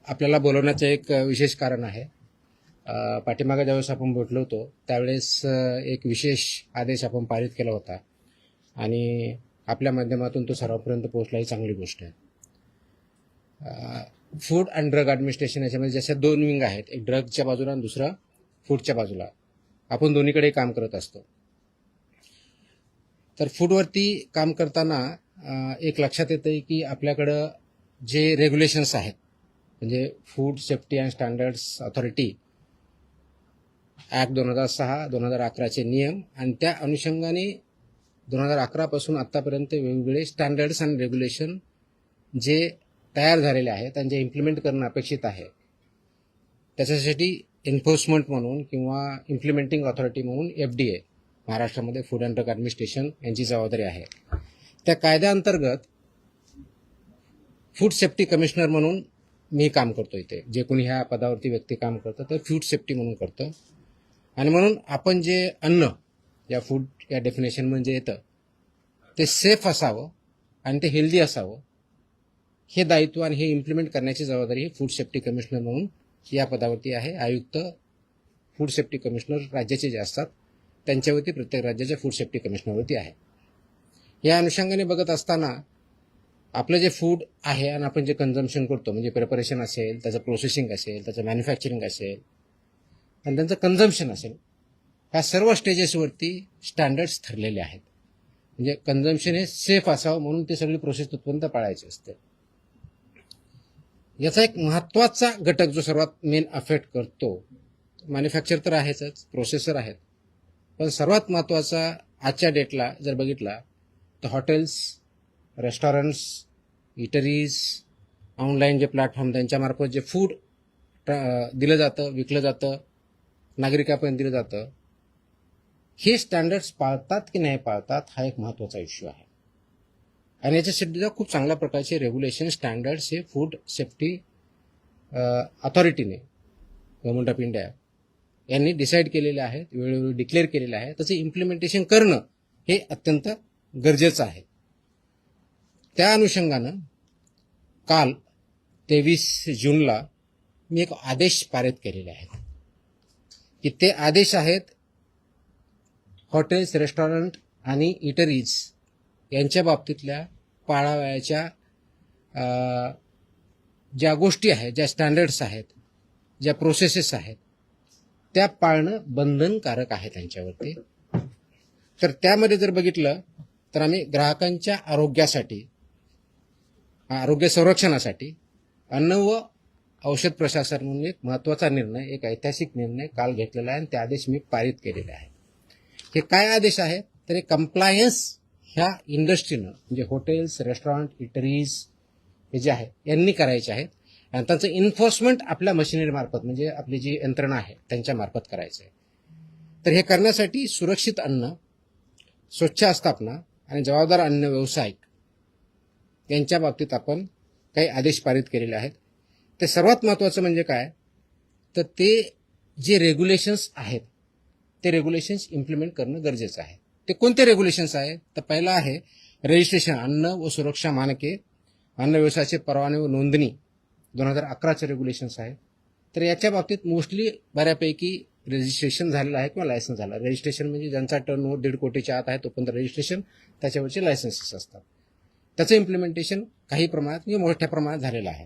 आपल्याला बोलवण्याचं एक विशेष कारण आहे. पाठीमागे ज्यावेळेस आपण भेटलो होतो त्यावेळेस एक विशेष आदेश आपण पारित केला होता आणि आपल्या माध्यमातून तो सर्वांपर्यंत पोहोचला ही चांगली गोष्ट आहे. फूड अँड ड्रग ॲडमिनिस्ट्रेशन याच्यामध्ये जशा दोन विंग आहेत, एक ड्रगच्या बाजूला आणि दुसरा फूडच्या बाजूला. आपण दोन्हीकडे काम करत असतो. तर फूडवरती काम करताना एक लक्षात येतं की आपल्याकडं जे रेग्युलेशन्स आहेत, म्हणजे food safety and standards authority act 2006, 2011चे नियम आणि त्या अनुषंगाने 2011 पासून आत्तापर्यंत वेगवेगळे स्टँडर्ड्स आणि रेग्युलेशन जे तयार झालेले आहेत आणि जे इम्प्लिमेंट करणं अपेक्षित आहे, त्याच्यासाठी एन्फोर्समेंट म्हणून किंवा इम्प्लिमेंटिंग ऑथॉरिटी म्हणून FDA महाराष्ट्रामध्ये फूड अँड ड्रग ॲडमिनिस्ट्रेशन यांची जबाबदारी आहे. त्या कायद्याअंतर्गत फूड सेफ्टी कमिशनर म्हणून मी काम करतो. इथे जे कोणी ह्या पदावरती व्यक्ती काम करतं तर फूड सेफ्टी म्हणून करतं. आणि म्हणून आपण जे अन्न या फूड या डेफिनेशन म्हणजे येतं ते सेफ असावं आणि ते हेल्दी असावं, हे दायित्व आणि हे इम्प्लिमेंट करण्याची जबाबदारी ही फूड सेफ्टी कमिशनर म्हणून या पदावरती आहे. आयुक्त फूड सेफ्टी कमिशनर राज्याचे जे असतात त्यांच्यावरती प्रत्येक राज्याच्या फूड सेफ्टी कमिशनरवरती आहे. या अनुषंगाने बघत असताना आपलं जे फूड आहे आणि आपण जे कन्झम्पशन करतो, म्हणजे प्रिपरेशन असेल, त्याचं प्रोसेसिंग असेल, त्याचं मॅन्युफॅक्चरिंग असेल आणि त्यांचं कन्झम्पशन असेल, ह्या सर्व स्टेजेसवरती स्टँडर्ड्स ठरलेले आहेत. म्हणजे कन्झम्पशन हे सेफ असावं म्हणून ते सगळी प्रोसेस तत्पर्यंत पाळायची असते. याचा एक महत्त्वाचा घटक जो सर्वात मेन अफेक्ट करतो, मॅन्युफॅक्चर तर आहेच, प्रोसेसर आहेत, पण सर्वात महत्त्वाचा आजच्या डेटला जर बघितला तर हॉटेल्स, रेस्टॉरंट्स, इटरीज, ऑनलाईन जे प्लॅटफॉर्म त्यांच्यामार्फत जे फूड दिलं जातं, विकलं जातं, नागरिकांपर्यंत दिलं जातं, हे स्टँडर्ड्स पाळतात की नाही पाळतात हा एक महत्त्वाचा इश्यू आहे. आणि याच्यासाठी खूप चांगल्या प्रकारचे रेग्युलेशन स्टँडर्ड्स हे फूड सेफ्टी ऑथॉरिटीने, गव्हर्नमेंट ऑफ इंडिया यांनी डिसाईड केलेले आहेत, वेळोवेळी डिक्लेअर केलेले आहे. त्याचं इम्प्लिमेंटेशन करणं हे अत्यंत गरजेचं आहे. त्या अनुषंगानं काल 23 जूनला मी एक आदेश पारित केलेले आहेत की ते आदेश आहेत हॉटेल्स, रेस्टॉरंट आणि इटरीज यांच्या बाबतीतल्या पाळावयाच्या ज्या गोष्टी आहेत, ज्या स्टँडर्ड्स आहेत, ज्या प्रोसेसेस आहेत, त्या पाळणं बंधनकारक आहे त्यांच्यावरती. तर त्यामध्ये जर बघितलं तर आम्ही ग्राहकांच्या आरोग्यासाठी, आरोग्य संरक्षणासाठी अन्न व औषध प्रशासन म्हणून एक महत्त्वाचा निर्णय, एक ऐतिहासिक निर्णय काल घेतलेला आहे आणि ते आदेश मी पारित केलेले आहे. हे काय आदेश आहे तर हे कंप्लायन्स ह्या इंडस्ट्रीनं, म्हणजे हॉटेल्स, रेस्टॉरंट, इटरीज हे जे आहे यांनी करायचे आहेत आणि त्यांचं इन्फोर्समेंट आपल्या मशिनरीमार्फत, म्हणजे आपली जी यंत्रणा आहे त्यांच्यामार्फत करायचं आहे. तर हे करण्यासाठी सुरक्षित अन्न, स्वच्छ आस्थापना आणि जबाबदार अन्न व्यावसायिक यांच्या बाबतीत आपण काही आदेश पारित केलेले आहेत. ते सर्वात महत्त्वाचं म्हणजे काय तर ते जे रेग्युलेशन्स आहेत ते रेग्युलेशन्स इम्प्लिमेंट करणं गरजेचं आहे. ते कोणते रेग्युलेशन्स आहेत तर पहिलं आहे रजिस्ट्रेशन, अन्न व सुरक्षा मानके, अन्न व्यवसायाचे परवाने व नोंदणी 2011चे रेग्युलेशन्स आहेत. तर याच्या बाबतीत मोस्टली बऱ्यापैकी रजिस्ट्रेशन झालेलं आहे किंवा लायसन्स झालं. रजिस्ट्रेशन म्हणजे ज्यांचा टर्नओव्हर 1.5 कोटीच्या आत आहे तोपर्यंत रजिस्ट्रेशन, त्याच्यावरचे लायसन्सेस असतात. त्याचं इम्प्लिमेंटेशन काही प्रमाणात किंवा मोठ्या प्रमाणात झालेलं आहे.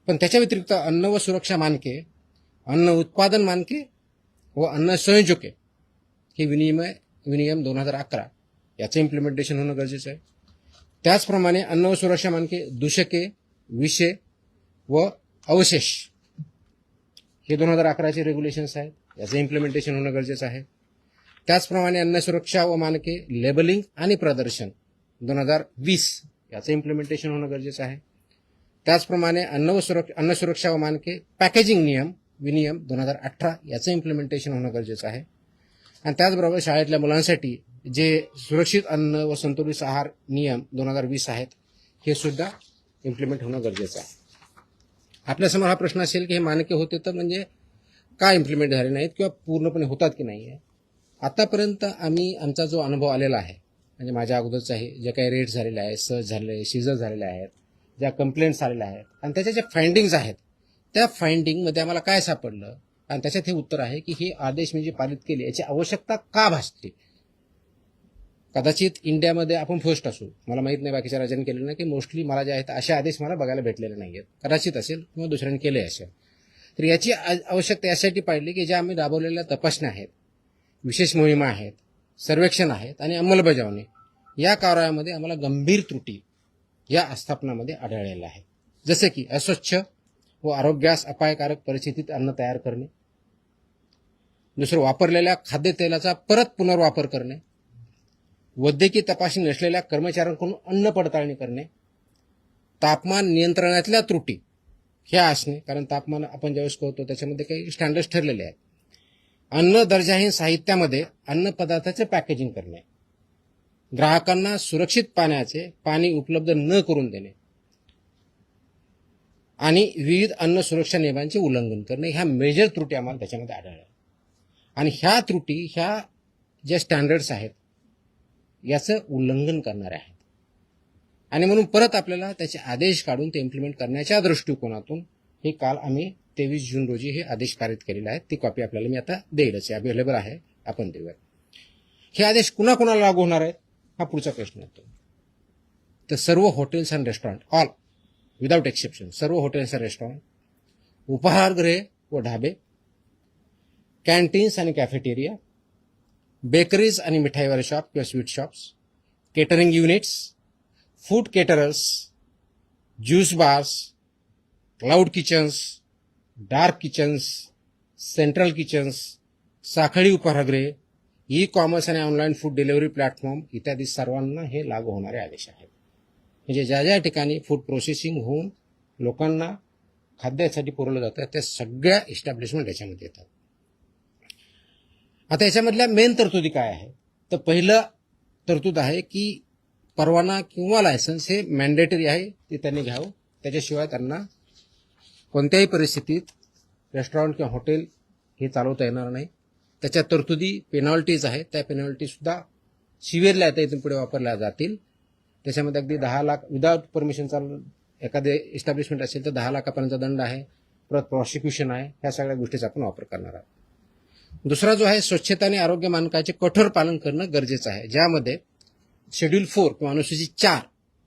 पण त्याच्या व्यतिरिक्त अन्न व सुरक्षा मानके, अन्न उत्पादन मानके व अन्न संयोजके हे विनियम 2011 याचं इम्प्लिमेंटेशन होणं गरजेचं आहे. त्याचप्रमाणे अन्न व सुरक्षा मानके, दूषके, विषे व अवशेष हे 2011चे रेग्युलेशन्स आहेत, याचं इम्प्लिमेंटेशन होणं गरजेचं आहे. त्याचप्रमाणे अन्न सुरक्षा व मानके, लेबलिंग आणि प्रदर्शन 2020 याचं इम्प्लिमेंटेशन होणं गरजेचं आहे. त्याचप्रमाणे अन्न सुरक्षा व मानके, पॅकेजिंग विनियम 2018 याचं इम्प्लिमेंटेशन होणं गरजेचं आहे. आणि त्याचबरोबर शाळेतल्या मुलांसाठी जे सुरक्षित अन्न व संतुलित आहार नियम 2020 आहेत हे सुद्धा इम्प्लिमेंट होणं गरजेचं आहे. आपल्यासमोर हा प्रश्न असेल की हे मानके होते तर म्हणजे का इम्प्लिमेंट झाले नाहीत किंवा पूर्णपणे होतात की नाही आहे. आतापर्यंत आमचा जो अनुभव आलेला आहे, म्हणजे माझ्या अगोदरचा आहे, जे काही रेट्स झालेले आहेत, सर्च झालेले, सीजर झालेले आहेत, ज्या कंप्लेंट्स आलेल्या आहेत आणि त्याच्या ज्या फाइंडिंग्स आहेत त्या फाइंडिंगमध्ये आम्हाला काय सापडलं आणि त्याच्यात हे उत्तर आहे की हे आदेश मी जे पारित केले याची आवश्यकता का भासते. कदाचित इंडियामध्ये आपण फर्स्ट असू, मला माहित नाही बाकीच्या राज्यांनी केलेलं नाही, की मोस्टली मला जे आहेत असे आदेश मला बघायला भेटलेले नाही आहेत. कदाचित असेल किंवा दुसऱ्यांनी केले असेल. तर याची आवश्यकता यासाठी पाहिली की ज्या आम्ही राबवलेल्या तपासण्या आहेत, विशेष मोहिमा आहेत, सर्वेक्षण आहेत आणि अंमलबजावणी या कार्यामध्ये आम्हाला गंभीर त्रुटी या आस्थापनामध्ये आढळलेल्या आहेत. जसे की अस्वच्छ व आरोग्यास अपायकारक परिस्थितीत अन्न तयार करणे, दुसरं वापरलेल्या खाद्यतेलाचा परत पुनर्वापर करणे, वैद्यकीय तपासणी नसलेल्या कर्मचाऱ्यांकडून अन्न पडताळणी करणे, तापमान नियंत्रणातल्या त्रुटी ह्या असणे, कारण तापमान आपण ज्यावेळेस कळतो त्याच्यामध्ये काही स्टँडर्ड्स ठरलेले आहेत. अन्न दर्जाहीन साहित्यामध्ये अन्न पदार्थाचे पॅकेजिंग करणे, ग्राहकांना सुरक्षित पाणी उपलब्ध न करून देणे आणि विविध अन्न सुरक्षा नियमांचे उल्लंघन करणे, ह्या मेजर त्रुटी आम्हाला त्याच्यामध्ये आढळल्या. आणि ह्या त्रुटी ह्या ज्या स्टँडर्ड्स आहेत याचं उल्लंघन करणारे आहेत. आणि म्हणून परत आपल्याला त्याचे आदेश काढून ते इम्प्लिमेंट करण्याच्या दृष्टिकोनातून हे काल आम्ही 23 जून रोजी हे आदेश पारित केलेले आहेत. ती कॉपी आपल्याला मी आता देईलच, अवेलेबल आहे, आपण देऊया. हे आदेश कुणाकुणाला लागू होणार आहेत हा पुढचा प्रश्न येतो. तर सर्व hotels and restaurant, all without exception, सर्व हॉटेल्स अँड रेस्टॉरंट, उपाहारगृहे व ढाबे, कॅन्टीन्स आणि कॅफेटेरिया, बेकरीज आणि मिठाईवाले शॉप किंवा sweet shops, catering units, food caterers, juice bars, cloud kitchens, dark kitchens, central kitchens, साखळी उपाहारगृहे, ई कॉमर्स आणि ऑनलाईन फूड डिलिव्हरी प्लॅटफॉर्म इत्यादी सर्वांना हे लागू होणारे आदेश आहेत. म्हणजे ज्या ज्या ठिकाणी फूड प्रोसेसिंग होऊन लोकांना खाद्यासाठी पुरवलं जातं त्या सगळ्या इस्टॅब्लिशमेंट याच्यामध्ये येतात. आता याच्यामधल्या मेन तरतुदी काय आहे, तर पहिलं तरतूद आहे की परवाना किंवा लायसन्स हे मॅन्डेटरी आहे, ते त्यांनी घ्यावं. त्याच्याशिवाय त्यांना कोणत्याही परिस्थितीत रेस्टॉरंट किंवा हॉटेल हे चालवता येणार नाही. त्याच्या तरतुदी पेनॉल्टीज आहेत, त्या पेनॉल्टीसुद्धा सिव्हिअरली आता इथून पुढे वापरल्या जातील. त्याच्यामध्ये अगदी 10 लाख विदाउट परमिशन चालू एखादे एस्टॅब्लिशमेंट असेल तर 10 लाखापर्यंत दंड आहे, परत प्रॉसिक्युशन आहे. ह्या सगळ्या गोष्टीचा आपण वापर करणार आहोत. दुसरा जो आहे स्वच्छता आणि आरोग्य मानकाचे कठोर पालन करणं गरजेचं आहे, ज्यामध्ये शेड्यूल 4 किंवा अनुसूची 4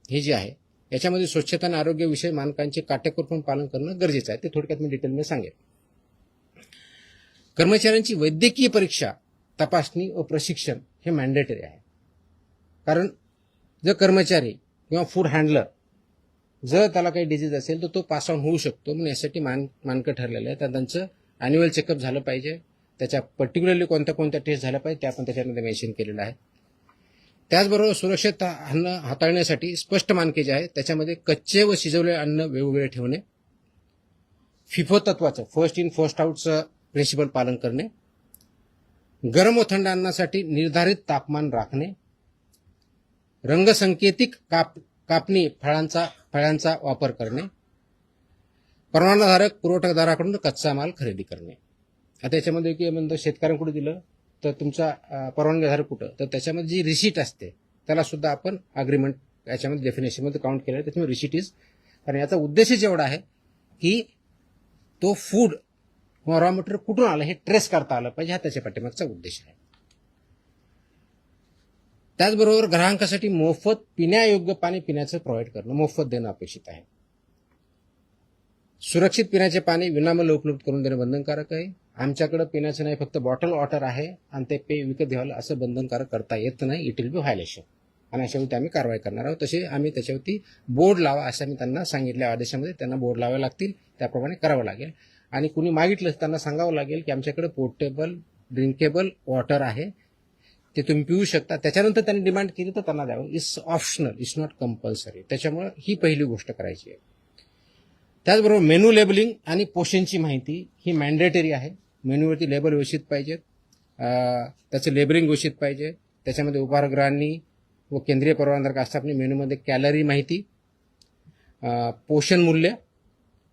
हे जे आहे याच्यामध्ये स्वच्छता आणि आरोग्य विषय मानकांचे काटेकोरपणे पालन करणं गरजेचं आहे. ते थोडक्यात मी डिटेलमध्ये सांगेन. कर्मचाऱ्यांची वैद्यकीय परीक्षा, तपासणी व प्रशिक्षण हे मॅन्डेटरी आहे. कारण जर कर्मचारी किंवा फूड हँडलर जर त्याला काही डिजीज असेल तर तो पास ऑन होऊ शकतो. म्हणून यासाठी मानकं ठरलेलं आहे. तर त्यांचं ॲन्युअल चेकअप झालं पाहिजे, त्याच्या पर्टिक्युलरली कोणत्या कोणत्या टेस्ट झाल्या पाहिजे ते आपण त्याच्यामध्ये मेन्शन केलेलं आहे. त्याचबरोबर सुरक्षित अन्न हाताळण्यासाठी स्पष्ट मानके जे आहेत त्याच्यामध्ये कच्चे व शिजवलेले अन्न वेगवेगळे ठेवणे, फिफो तत्वाचं फर्स्ट इन फर्स्ट आउटचं प्रिन्सिपल पालन करणे, गरम व थंड अन्नासाठी निर्धारित तापमान राखणे, रंगसंकेतिक कापणी फळांचा वापर करणे, परवानाधारक पुरवठादाराकडून कच्चा माल खरेदी करणे. आता याच्यामध्ये की म्हणतो शेतकऱ्यांकडे दिलं तर तुमचा परवानगीधारक कुठं, तर त्याच्यामध्ये जी रिसीट असते त्याला सुद्धा आपण अग्रीमेंट याच्यामध्ये डेफिनेशनमध्ये काउंट केलं आहे. त्याच्यामुळे रिसीट इज, कारण याचा उद्देशच एवढा आहे की तो फूड किंवा रॉ मटेरियल कुठून आलं हे ट्रेस करता आलं पाहिजे, हा त्याच्या पाठीमागचा उद्देश आहे. त्याचबरोबर ग्राहकांसाठी मोफत पिण्यायोग्य पाणी पिण्याचं प्रोव्हाइड करणं, मोफत देणं अपेक्षित आहे. सुरक्षित पिण्याचे पाणी विनामूल्य उपलब्ध करून देणं बंधनकारक आहे. आमच्याकडे पिण्याचं नाही, फक्त बॉटल वॉटर आहे आणि ते पे विकत घ्यावं असं बंधनकारक करता येत नाही. इट विल बी व्हायलेशन आणि अशावरती आम्ही कारवाई करणार आहोत. तसे आम्ही त्याच्यावरती बोर्ड लावा असं मी त्यांना सांगितल्या आदेशामध्ये, त्यांना बोर्ड लावावे लागतील, त्याप्रमाणे करावं लागेल. आणि कुणी मागितलं त्यांना सांगावं लागेल की आमच्याकडे पोर्टेबल ड्रिंकेबल वॉटर आहे, ते तुम्ही पिऊ शकता. त्याच्यानंतर त्यांनी डिमांड केली तर त्यांना द्यावं. It's optional, it's not compulsory. त्याच्यामुळे ही पहिली गोष्ट करायची आहे. त्याचबरोबर मेनू लेबलिंग आणि पोषणची माहिती ही मॅन्डेटरी आहे. मेन्यूवरती लेबल व्यवस्थित पाहिजेत, त्याचं लेबलिंग व्यवस्थित पाहिजे. त्याच्यामध्ये उपाहारगृहांनी व केंद्रीय परवानाधारक आस्थापने मेन्यूमध्ये कॅलरी माहिती, पोषण मूल्य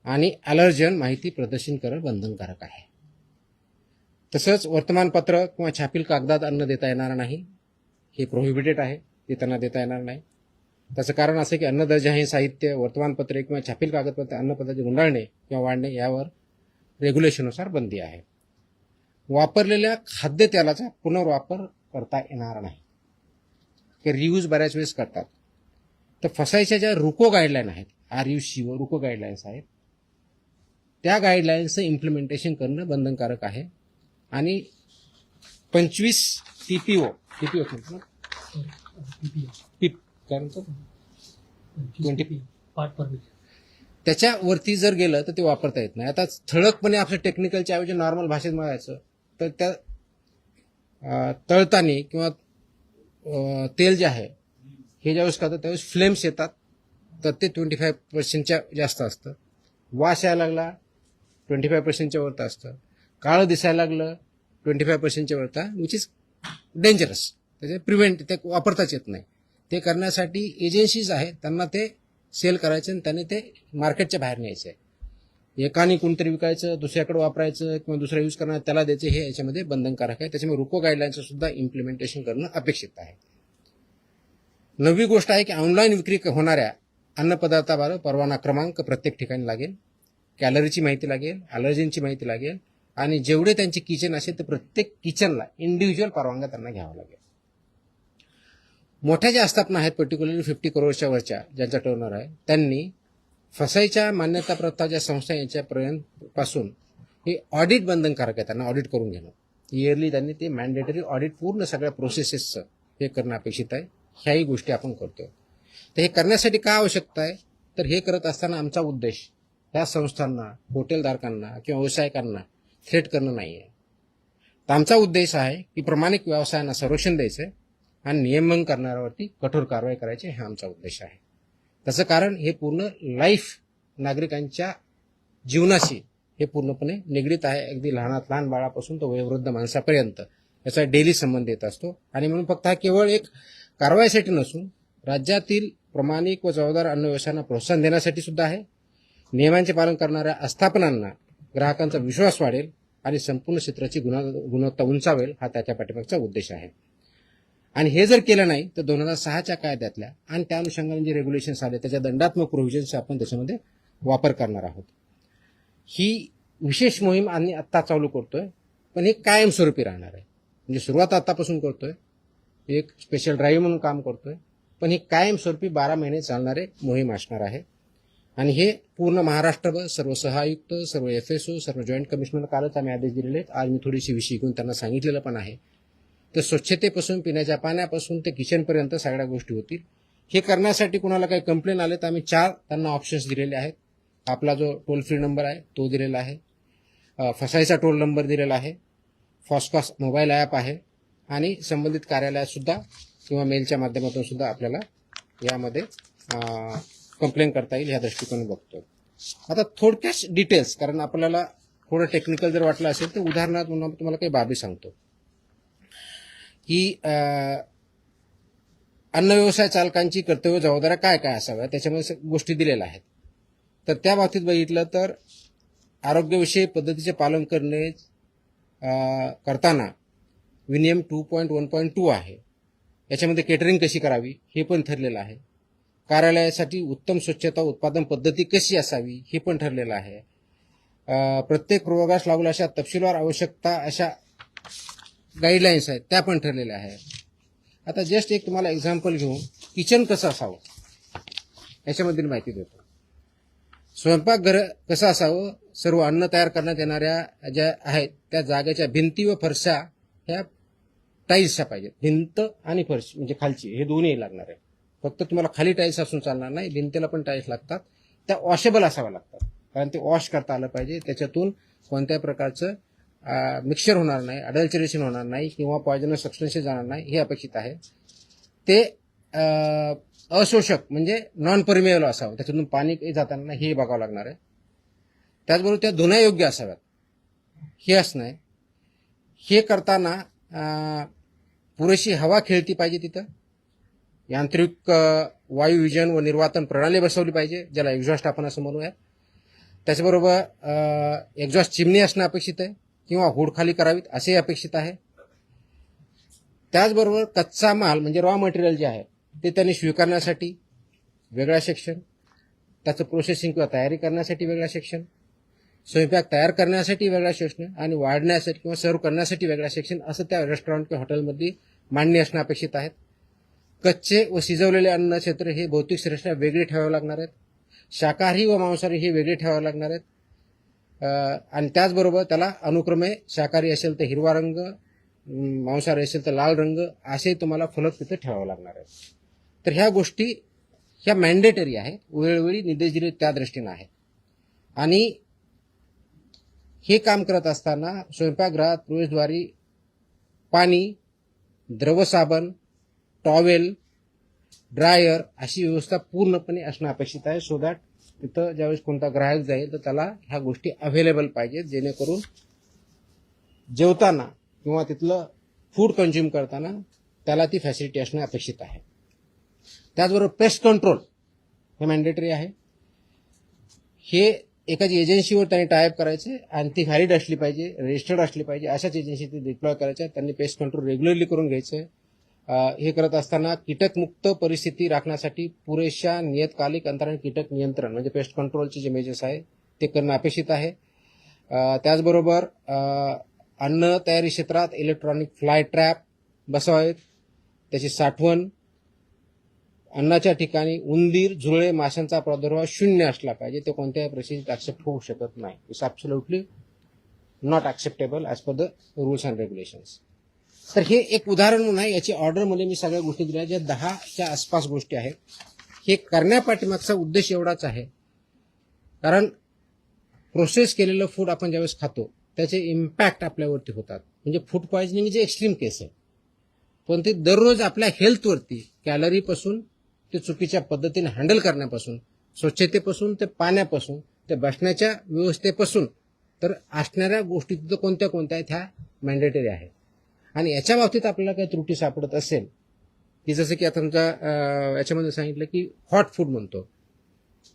आणि ॲलर्जन माहिती प्रदर्शन करणं बंधनकारक आहे. तसंच वर्तमानपत्र किंवा छापील कागदात अन्न देता येणार नाही, हे प्रोहिबिटेड आहे, ते त्यांना देता येणार नाही. त्याचं कारण असं की अन्न दर्जा हे साहित्य, वर्तमानपत्रे किंवा छापील कागदपत्रे अन्नपदार्थ गुंडाळणे किंवा वाढणे यावर रेग्युलेशननुसार बंदी आहे. वापरलेल्या खाद्यतेलाचा पुनर्वापर करता येणार नाही, की रियूज बऱ्याच वेळेस करतात. तर फसायच्या ज्या रुको गाईडलाईन आहेत, RUC रुको गाईडलाईन्स आहेत, त्या गाईडलाईन्सचं इम्प्लिमेंटेशन करणं बंधनकारक आहे. आणि 25 TPO काय म्हणतो 20 पार्ट परमिट त्याच्यावरती जर गेलं तर ते वापरता येत नाही. आता ठळकपणे आपल्या टेक्निकलच्या ऐवजी नॉर्मल भाषेत म्हणायचं तर त्या तळतानी किंवा तेल जे आहे हे ज्यावेळेस करतात त्यावेळेस फ्लेम्स येतात, तर ते 25% जास्त असतं. वास यायला लागला 25% वरतं असतं. काळं दिसायला लागलं 25% वरता, विच इज डेंजरस. त्याचे प्रिव्हेंट ते वापरताच येत नाही. ते करण्यासाठी एजन्सीज आहेत, त्यांना ते सेल करायचं आणि त्याने ते मार्केटच्या बाहेर न्यायचं आहे. एकाने कोणतरी विकायचं, दुसऱ्याकडे वापरायचं किंवा दुसरा यूज करणार त्याला द्यायचं, हे याच्यामध्ये बंधनकारक आहे. त्याच्यामुळे रुको गाईडलाईनचं सुद्धा इम्प्लिमेंटेशन करणं अपेक्षित आहे. 9वी गोष्ट आहे की ऑनलाईन विक्री होणाऱ्या अन्नपदार्थाबाबत परवाना क्रमांक प्रत्येक ठिकाणी लागेल, कॅलरीची माहिती लागेल, ॲलर्जींची माहिती लागेल आणि जेवढे त्यांचे किचन असेल तर प्रत्येक किचनला इंडिव्हिज्युअल परवानग्या त्यांना घ्यावा लागेल. मोठ्या ज्या आस्थापना आहेत, पर्टिक्युलरली 50 करोडच्या वरच्या ज्यांचा टर्नओव्हर आहे, त्यांनी फसाईच्या मान्यताप्राप्त ज्या संस्था यांच्यापर्यंत पासून हे ऑडिट बंधनकारक आहे, त्यांना ऑडिट करून घेणं. इयरली त्यांनी ते मॅन्डेटरी ऑडिट पूर्ण सगळ्या प्रोसेसेसचं हे करणं अपेक्षित आहे. ह्याही गोष्टी आपण करतोय. तर हे करण्यासाठी काय आवश्यकता आहे, तर हे करत असताना आमचा उद्देश ह्या संस्थांना, हॉटेलधारकांना किंवा व्यावसायिकांना थ्रेट करणं नाही आहे. तर आमचा उद्देश आहे की प्रामाणिक व्यवसायांना संरक्षण द्यायचं आणि नियमन करणाऱ्यावरती कठोर कारवाई करायची, हा आमचा उद्देश आहे. त्याचं कारण हे पूर्ण लाईफ नागरिकांच्या जीवनाशी हे पूर्णपणे निगडीत आहे. अगदी लहानात लहान बाळापासून तो वयोवृद्ध माणसापर्यंत याचा डेली संबंध येत असतो. आणि म्हणून फक्त हा केवळ एक कारवाईसाठी नसून राज्यातील प्रामाणिक व जबाबदार अन्न व्यवसायांना प्रोत्साहन देण्यासाठी सुद्धा आहे. नियमांचे पालन करणाऱ्या आस्थापनांना ग्राहकांचा विश्वास वाढेल आणि संपूर्ण क्षेत्राची गुणवत्ता उंचावेल, हा त्याच्या पाठीमागचा उद्देश आहे. आणि हे जर केलं नाही तर 2006च्या कायद्यातल्या आणि त्या अनुषंगाने जे रेग्युलेशन्स आले त्याच्या दंडात्मक प्रोव्हिजन्स आपण त्याच्यामध्ये वापर करणार आहोत. ही विशेष मोहीम आम्ही आत्ता चालू करतोय, पण हे कायमस्वरूपी राहणार आहे. म्हणजे सुरुवात आतापासून करतोय, एक स्पेशल ड्राईव्ह म्हणून काम करतोय, पण ही कायमस्वरूपी 12 महिने चालणारे मोहीम असणार आहे. आणि हे पूर्ण महाराष्ट्रभर सर्व सहायुक्त, सर्व FSO, सर्व जॉईंट कमिशनर कालच आम्ही आदेश दिलेले आहेत. आज मी थोडीशी विषय घेऊन त्यांना सांगितलेलं पण आहे. तर स्वच्छतेपासून पिण्याच्या पाण्यापासून ते किचनपर्यंत सगळ्या गोष्टी होतील. हे करण्यासाठी कुणाला काही कंप्लेन आले तर आम्ही 4 त्यांना ऑप्शन्स दिलेले आहेत. आपला जो टोल फ्री नंबर आहे तो दिलेला आहे, फसाईचा टोल नंबर दिलेला आहे, फॉस्कॉस मोबाईल ॲप आहे आणि संबंधित कार्यालयात सुद्धा किंवा मेलच्या माध्यमातून सुद्धा आपल्याला यामध्ये कंप्लेन करता येईल, ह्या दृष्टिकोन बघतोय. आता थोडक्याच डिटेल्स, कारण आपल्याला थोडं टेक्निकल जर वाटलं असेल तर उदाहरणार्थ म्हणून तुम्हाला काही बाबी सांगतो की अन्न व्यवसाय चालकांची कर्तव्य जबाबदाऱ्या काय काय असाव्या, त्याच्यामध्ये गोष्टी दिलेल्या आहेत. तर त्या बाबतीत बघितलं तर आरोग्यविषयी पद्धतीचे पालन करणे करताना विनियम 2.1.2 आहे. याच्यामध्ये केटरिंग कशी करावी हे पण ठरलेलं आहे. कार्यालयासाठी उत्तम स्वच्छता उत्पादन पद्धती कशी असावी हे पण ठरलेलं आहे. प्रत्येक प्रयोगास लागू अशा तपशीलवार आवश्यकता अशा गाईडलाईन्स आहेत त्या पण ठरलेल्या आहेत. आता जस्ट एक तुम्हाला एक्झाम्पल घेऊन किचन कसं असावं याच्यामधील माहिती देतो. स्वयंपाकघर कसं असावं, सर्व अन्न तयार करण्यात येणाऱ्या ज्या आहेत त्या जागेच्या भिंती व फरशा ह्या टाईल्सच्या पाहिजेत. भिंत आणि फरशी म्हणजे खालची हे दोन्ही लागणार आहे. फक्त तुम्हाला खाली टाईल्स असून चालणार नाही, भिंतीला पण टाईल्स लागतात. त्या वॉशेबल असाव्या लागतात, कारण ते वॉश करता आलं पाहिजे. त्याच्यातून कोणत्याही प्रकारचं मिक्सचर होणार नाही, अडल्चरेशन होणार नाही किंवा पॉयझनस सबस्टन्सेस जाणार नाही, हे अपेक्षित आहे. ते अशोषक म्हणजे नॉन परमिएबल असावं, त्याच्यातून पाणी जाताना नाही हे बघावं लागणार आहे. त्याचबरोबर त्या धुण्यायोग्य असाव्यात हे असणं आहे. हे करताना पुरेशी हवा खेळती पाहिजे तिथं. यांत्रिक वायुविजन व निर्वातन प्रणाली बसवली पाहिजे, ज्याला एक्झॉस्ट आपण असं म्हणूया. त्याचबरोबर एक्झॉस्ट चिमणी असणं अपेक्षित आहे किंवा हुड खाली करावीत असेही अपेक्षित आहे. त्याचबरोबर कच्चा माल म्हणजे रॉ मटेरियल जे आहे ते त्यांनी स्वीकारण्यासाठी वेगळा सेक्शन, त्याचं प्रोसेसिंग किंवा तयारी करण्यासाठी वेगळा सेक्शन, स्वयंपाक तयार करण्यासाठी वेगळा सेक्शन आणि वाढण्यासाठी किंवा सर्व करण्यासाठी वेगळा सेक्शन, असं त्या रेस्टॉरंट किंवा हॉटेलमध्ये मांडणी असणं अपेक्षित आहेत. कच्चे व शिजवलेले अन्न क्षेत्र हे भौतिक श्रेष्ठता वेगळी ठेवावे लागणार आहेत. शाकाहारी व मांसाहारी हे वेगळे ठेवावे लागणार आहेत. आणि त्याचबरोबर त्याला अनुक्रमे शाकाहारी असेल तर हिरवा रंग, मांसाहारी असेल तर लाल रंग असे तुम्हाला फलक तिथे ठेवावे लागणार आहेत. तर ह्या गोष्टी ह्या मॅन्डेटरी आहेत, वेळोवेळी निर्देश दिले त्या दृष्टीनं आहेत. आणि हे काम करत असताना स्वयंपाकगृहात प्रवेशद्वारी पाणी, द्रवसाबण, टॉवेल, ड्रायर अशी व्यवस्था पूर्णपणे असणं अपेक्षित आहे. सो दॅट तिथं ज्यावेळेस कोणता ग्राहक जाईल तर त्याला ह्या गोष्टी अवेलेबल पाहिजेत, जेणेकरून जेवताना किंवा तिथलं फूड कंझ्युम करताना त्याला ती फॅसिलिटी असणं अपेक्षित आहे. त्याचबरोबर पेस्ट कंट्रोल हे मॅन्डेटरी आहे. हे एखादी एजन्सीवर त्यांनी टायअप करायचे आणि ती व्हॅलिड असली पाहिजे, रजिस्टर्ड असली पाहिजे, अशाच एजन्सी ती डिप्लॉय करायच्या. त्यांनी पेस्ट कंट्रोल रेग्युलरली करून घ्यायचं. हे करत असताना कीटकमुक्त परिस्थिती राखण्यासाठी पुरेशा नियतकालिक अंतराने कीटक नियंत्रण म्हणजे पेस्ट कंट्रोलचे जे मेजर्स आहे ते करणं अपेक्षित आहे. त्याचबरोबर अन्न तयारी क्षेत्रात इलेक्ट्रॉनिक फ्लाय ट्रॅप बसवावेत, त्याची साठवण, अन्नाच्या ठिकाणी उंदीर, झुरळे, माशांचा प्रादुर्भाव शून्य असला पाहिजे. ते कोणत्याही परिस्थितीत ऍक्सेप्ट होऊ शकत नाही. It's absolutely not acceptable as per the rules and regulations. तर हे एक उदाहरण म्हणून आहे. याची ऑर्डरमध्ये मी सगळ्या गोष्टी दिल्या ज्या 10च्या आसपास गोष्टी आहेत. हे करण्यापाठीमागचा उद्देश एवढाच आहे, कारण प्रोसेस केलेलं फूड आपण ज्यावेळेस खातो त्याचे इम्पॅक्ट आपल्यावरती होतात. म्हणजे फूड पॉयझनिंग जे एक्स्ट्रीम केस आहे, पण ते दररोज आपल्या हेल्थवरती कॅलरीपासून ते चुकीच्या पद्धतीने हँडल करण्यापासून, स्वच्छतेपासून ते पाण्यापासून ते बसण्याच्या व्यवस्थेपासून तर असणाऱ्या गोष्टी तिथं कोणत्या कोणत्या आहेत ह्या मॅन्डेटरी आहेत. आणि याच्या बाबतीत आपल्याला काही त्रुटी सापडत असेल की जसं की आता तुमच्या याच्यामध्ये सांगितलं की हॉट फूड म्हणतो,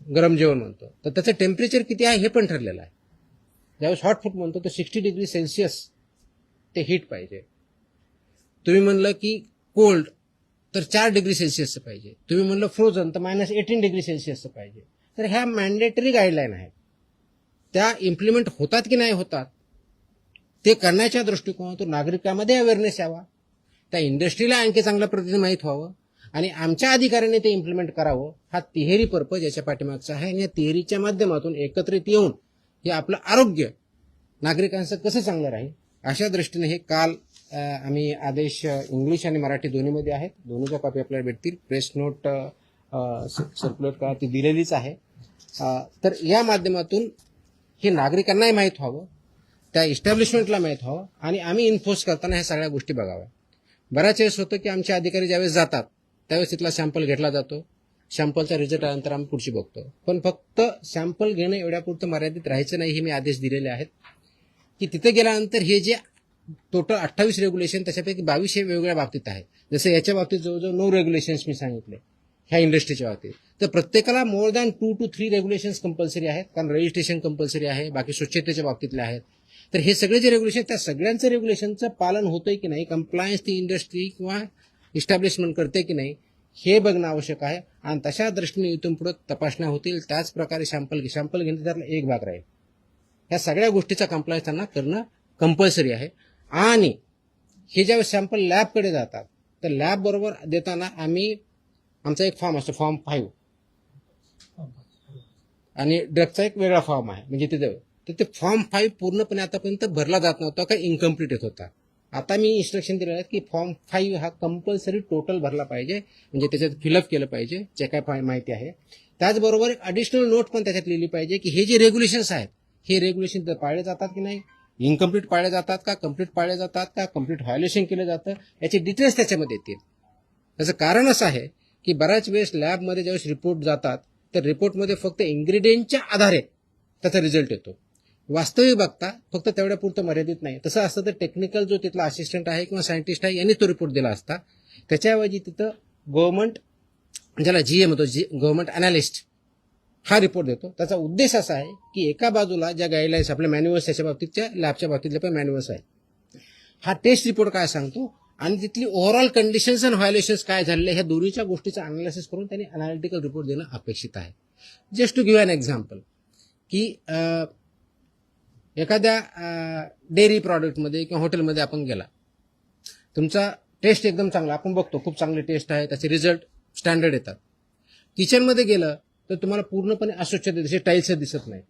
गरम जेवण म्हणतो, तर त्याचं टेम्परेचर किती आहे हे पण ठरलेलं आहे. ज्यावेळेस हॉट फूड म्हणतो तर 60 डिग्री सेल्सिअस ते हीट पाहिजे. तुम्ही म्हणलं की कोल्ड तर 4 डिग्री सेल्सिअसचं पाहिजे. तुम्ही म्हणलं फ्रोझन तर -18 डिग्री सेल्सिअसचं पाहिजे. तर ह्या मॅन्डेटरी गाईडलाईन आहेत. त्या इम्प्लिमेंट होतात की नाही होतात ते करण्याच्या दृष्टिकोनातून नागरिकांमध्ये अवेअरनेस यावा, त्या इंडस्ट्रीला आणखी चांगल्या पद्धतीने माहीत व्हावं आणि आमच्या अधिकाऱ्यांनी ते इम्प्लिमेंट करावं. हा तिहेरी पर्पज याच्या पाठीमागचा आहे. आणि या तिहेरीच्या माध्यमातून एकत्रित येऊन हे आपलं आरोग्य नागरिकांचं कसं चांगलं राहील अशा दृष्टीने हे काल आम्ही आदेश इंग्लिश आणि मराठी दोन्हीमध्ये आहेत. दोन्हीच्या कॉपी आपल्याला भेटतील. प्रेस नोट सर्क्युलेट करा ती दिलेलीच आहे. तर या माध्यमातून हे नागरिकांनाही माहीत व्हावं, त्या इस्टॅब्लिशमेंटला माहीत व्हावं आणि आम्ही इन्फोर्स करताना ह्या सगळ्या गोष्टी बघाव्या. बऱ्याच वेळेस होतं की आमचे अधिकारी ज्यावेळेस जातात त्यावेळेस तिथला सॅम्पल घेतला जातो. सॅम्पलचा रिझल्ट आल्यानंतर आम्ही पुढची बघतो. पण फक्त सॅम्पल घेणं एवढ्यापुरतं मर्यादित राहायचं नाही. हे मी आदेश दिलेले आहेत की तिथे गेल्यानंतर हे जे टोटल 28 रेग्युलेशन त्याच्यापैकी 22 हे वेगवेगळ्या बाबतीत आहेत. जसं याच्या बाबतीत जवळजवळ 9 रेग्युलेशन्स मी सांगितले ह्या इंडस्ट्रीच्या बाबतीत. तर प्रत्येकाला more than 2 to 3 regulations compulsory आहेत, कारण रजिस्ट्रेशन कंपल्सरी आहे, बाकी स्वच्छतेच्या बाबतीतले आहेत. तर हे सगळे जे रेग्युलेशन त्या सगळ्यांचं रेग्युलेशनचं पालन होतंय की नाही, कंप्लायन्स ती इंडस्ट्री किंवा इस्टॅब्लिशमेंट करते की नाही हे बघणं आवश्यक आहे. आणि तशा दृष्टीने इथून पुढे तपासण्या होतील. त्याच प्रकारे सॅम्पल घेणं त्यातला एक भाग राहील. ह्या सगळ्या गोष्टीचा कंप्लायन्स त्यांना करणं कंपल्सरी आहे. आणि हे ज्यावेळेस सॅम्पल लॅबकडे जातात तर लॅब बरोबर देताना आमचा एक फॉर्म असतो, फॉर्म 5, आणि ड्रगचा एक वेगळा फॉर्म आहे. म्हणजे तिथे तर ते फॉर्म 5 पूर्णपणे आतापर्यंत भरला जात नव्हता का इनकम्प्लीट येत होता. आता मी इन्स्ट्रक्शन दिलेलं आहे की फॉर्म 5 हा कंपल्सरी टोटल भरला पाहिजे, म्हणजे त्याच्यात फिलअप केलं पाहिजे जे काय माहिती आहे. त्याचबरोबर एक ॲडिशनल नोट पण त्याच्यात लिहिली पाहिजे की हे जे रेग्युलेशन्स आहेत हे रेग्युलेशन पाळले जातात की नाही, इनकम्प्लीट पाळले जातात का, कम्प्लीट पाळले जातात का, कम्प्लीट व्हायोलेशन केलं जातं, याचे डिटेल्स त्याच्यामध्ये येतील. त्याचं कारण असं आहे की बऱ्याच वेळेस लॅबमध्ये ज्यावेळेस रिपोर्ट जातात तर रिपोर्टमध्ये फक्त इन्ग्रेडियंटच्या आधारे त्याचा रिझल्ट येतो. वास्तविक बघता फक्त तेवढ्या पुरतं मर्यादित नाही. तसं असतं तर टेक्निकल जो तिथला असिस्टंट आहे किंवा सायंटिस्ट आहे यांनी तो रिपोर्ट दिला असता. त्याच्याऐवजी तिथं गव्हर्नमेंट, ज्याला GA म्हणतो, गव्हर्नमेंट अनालिस्ट, हा रिपोर्ट देतो. त्याचा उद्देश असा आहे की एका बाजूला ज्या गाईडलाईन्स आपल्या मॅन्युअल्स त्याच्या बाबतीतच्या लॅबच्या बाबतीतले पण मॅन्युअल्स आहेत, हा टेस्ट रिपोर्ट काय सांगतो आणि तिथली ओव्हरऑल कंडिशन्स आणि व्हायोलेशन्स काय झालेले ह्या दोन्हीच्या गोष्टीचं अनालिसिस करून त्यांनी अनालिटिकल रिपोर्ट देणं अपेक्षित आहे. Just to give an example की एखाद्या डेअरी प्रॉडक्टमध्ये किंवा हॉटेलमध्ये आपण गेला, तुमचा टेस्ट एकदम चांगला, आपण बघतो खूप चांगले टेस्ट आहे, त्याचे रिझल्ट स्टँडर्ड येतात. किचनमध्ये गेलं तर तुम्हाला पूर्णपणे अस्वच्छता दिसते, टाईल्स दिसत नाही.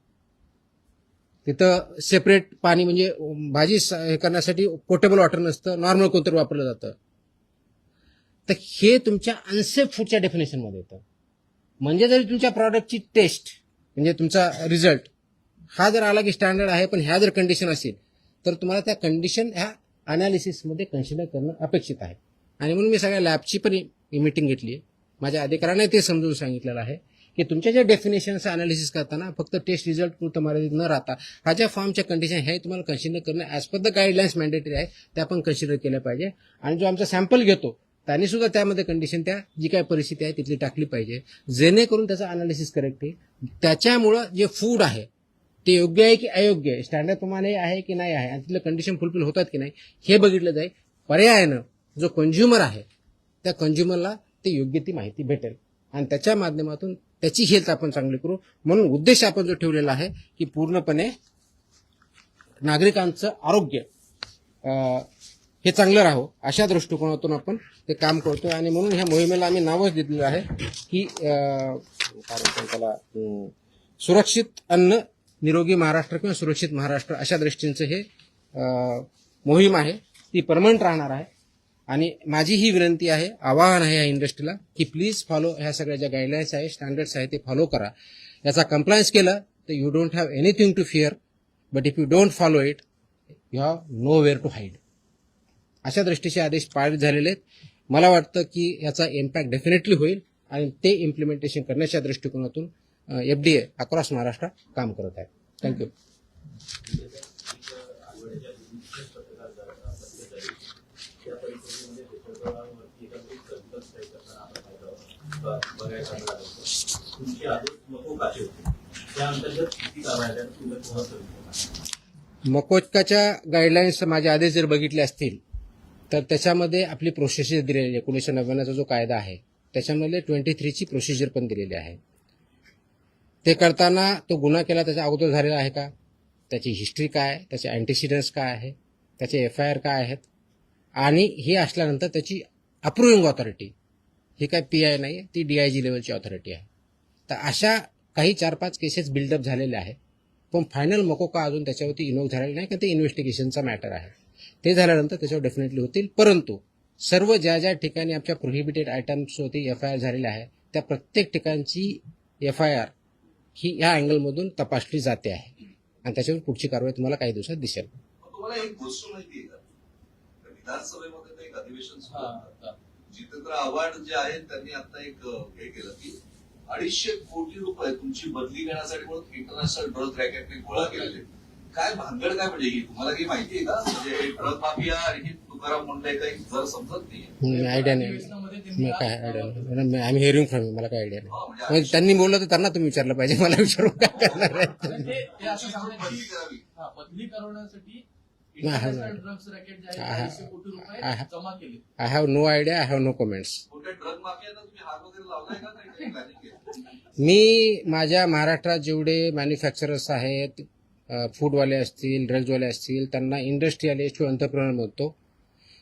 तिथं सेपरेट पाणी म्हणजे भाजी हे करण्यासाठी पोर्टेबल वॉटर नसतं, नॉर्मल कोणतरी वापरलं जातं. तर हे तुमच्या अनसेफ फूडच्या डेफिनेशनमध्ये येतं. म्हणजे जरी तुमच्या प्रॉडक्टची टेस्ट म्हणजे तुमचा रिझल्ट हा जर आला की स्टँडर्ड आहे, पण ह्या जर कंडिशन असेल तर तुम्हाला त्या कंडिशन ह्या अनालिसिसमध्ये कन्सिडर करणं अपेक्षित आहे. आणि म्हणून मी सगळ्या लॅबची पण मीटिंग घेतली आहे. माझ्या अधिकाऱ्याने ते समजून सांगितलेलं आहे की तुमच्या ज्या डेफिनेशनचं अनालिसिस करताना फक्त टेस्ट रिझल्ट पुरतं मर्यादित न राहता हा ज्या फॉर्मच्या कंडिशन हे तुम्हाला कन्सिडर करणं as per the guidelines mandatory आहे, त्या पण कन्सिडर केल्या पाहिजे. आणि जो आमचा सॅम्पल घेतो त्यांनी सुद्धा त्यामध्ये कंडिशन त्या जी काय परिस्थिती आहे तिथली टाकली पाहिजे, जेणेकरून त्याचं अनालिसिस करेक्ट आहे. त्याच्यामुळं जे फूड आहे ते योग्य आहे की अयोग्य आहे, स्टँडर्ड प्रमाणे आहे की नाही आहे, आणि तिथलं कंडिशन फुलफिल होतात की नाही हे बघितलं जाईल. पर्यायानं जो कंझ्युमर आहे त्या कंझ्युमरला ते योग्य ती माहिती भेटेल आणि त्याच्या माध्यमातून त्याची हेल्थ आपण चांगली करू. म्हणून उद्देश आपण जो ठेवलेला आहे की पूर्णपणे नागरिकांचं आरोग्य हे चांगलं राहावं अशा दृष्टिकोनातून आपण ते काम करतोय. आणि म्हणून ह्या मोहिमेला आम्ही नावच दिलेलं आहे की काय म्हणतात त्याला, सुरक्षित अन्न निरोगी महाराष्ट्र किंवा सुरक्षित महाराष्ट्र अशा दृष्टीचं हे मोहीम आहे. ती परमनंट राहणार आहे. आणि माझी ही विनंती आहे, आवाहन आहे या इंडस्ट्रीला की प्लीज फॉलो ह्या सगळ्या ज्या गाईडलाईन्स आहे, स्टँडर्ड्स आहे ते फॉलो करा. याचा कंप्लायन्स केलं तर you don't have anything to fear, but if you don't follow it you have nowhere to hide. अशा दृष्टीचे आदेश पारित झालेले आहेत. मला वाटतं की याचा इम्पॅक्ट डेफिनेटली होईल आणि ते इम्प्लिमेंटेशन करण्याच्या दृष्टिकोनातून FDA अक्रॉस महाराष्ट्र काम करत आहे. थँक्यू. मकोकाच्या गाईडलाईन्स माझे आदेश जर बघितले असतील तर त्याच्यामध्ये आपली प्रोसिजर दिलेली आहे. 1999चा जो कायदा आहे त्याच्यामध्ये 23ची प्रोसिजर पण दिलेली आहे. ते करताना तो गुन्हा केला त्याच्या अगोदर झालेला आहे का, त्याची हिस्ट्री काय, त्याचे अँटीसिडन्स काय आहे, त्याचे FIR काय आहेत, आणि हे असल्यानंतर त्याची अप्रुव्हिंग ऑथॉरिटी ही काय PI नाही, ती DIG लेवलची ऑथॉरिटी आहे. तर अशा काही 4-5 केसेस बिल्डअप झालेल्या आहेत. पण फायनल मकोका अजून त्याच्यावरती इन्व्होक झालेला नाही, कारण ते इन्व्हेस्टिगेशनचा मॅटर आहे. ते झाल्यानंतर त्याच्यावर डेफिनेटली होतील. परंतु सर्व ज्या ज्या ठिकाणी आपल्या प्रोहिबिटेड आयटम्सवरती FIR झालेल्या आहे त्या प्रत्येक ठिकाणची FIR ही या अँगलमधून तपासली जाते आहे आणि त्याच्यावर पुढची कारवाई तुम्हाला काही दिवसात दिसेल. तुम्हाला एक गोष्ट माहिती आहे का, विधानसभेमध्ये एक अधिवेशन सुरू होतं. जितेंद्र आव्हाड जे आहेत त्यांनी आता एक हे केलं की 250 कोटी रुपये तुमची बदली घेण्यासाठी म्हणून इंटरनॅशनल ड्रग रॅकेटने गोळा केलेले. काय भानगड काय म्हणजे ही तुम्हाला काही माहिती आहे का, म्हणजे ड्रग माफिया आणि तुकाराम मुंडे काही जर समजत नाही. आयडिया नाही, काय आयडिया नाही. आम्ही हिअरिंग फ्रॉम, मला काय आयडिया नाही. त्यांनी बोललं तर त्यांना तुम्ही विचारलं पाहिजे, मला विचारून काय करणार आहे. बदली करण्यासाठी I have no idea, I have no comments. Drug माफियांना तुम्ही हात वगैरे लावलाय का, काही प्लॅनिंग केलं? मी माझ्या महाराष्ट्रात जेवढे मॅन्युफॅक्चरर्स आहेत, फूडवाले असतील, ड्रग्जवाले असतील, त्यांना इंडस्ट्रियलिस्ट किंवा एंटरप्रेन्योर म्हणतो.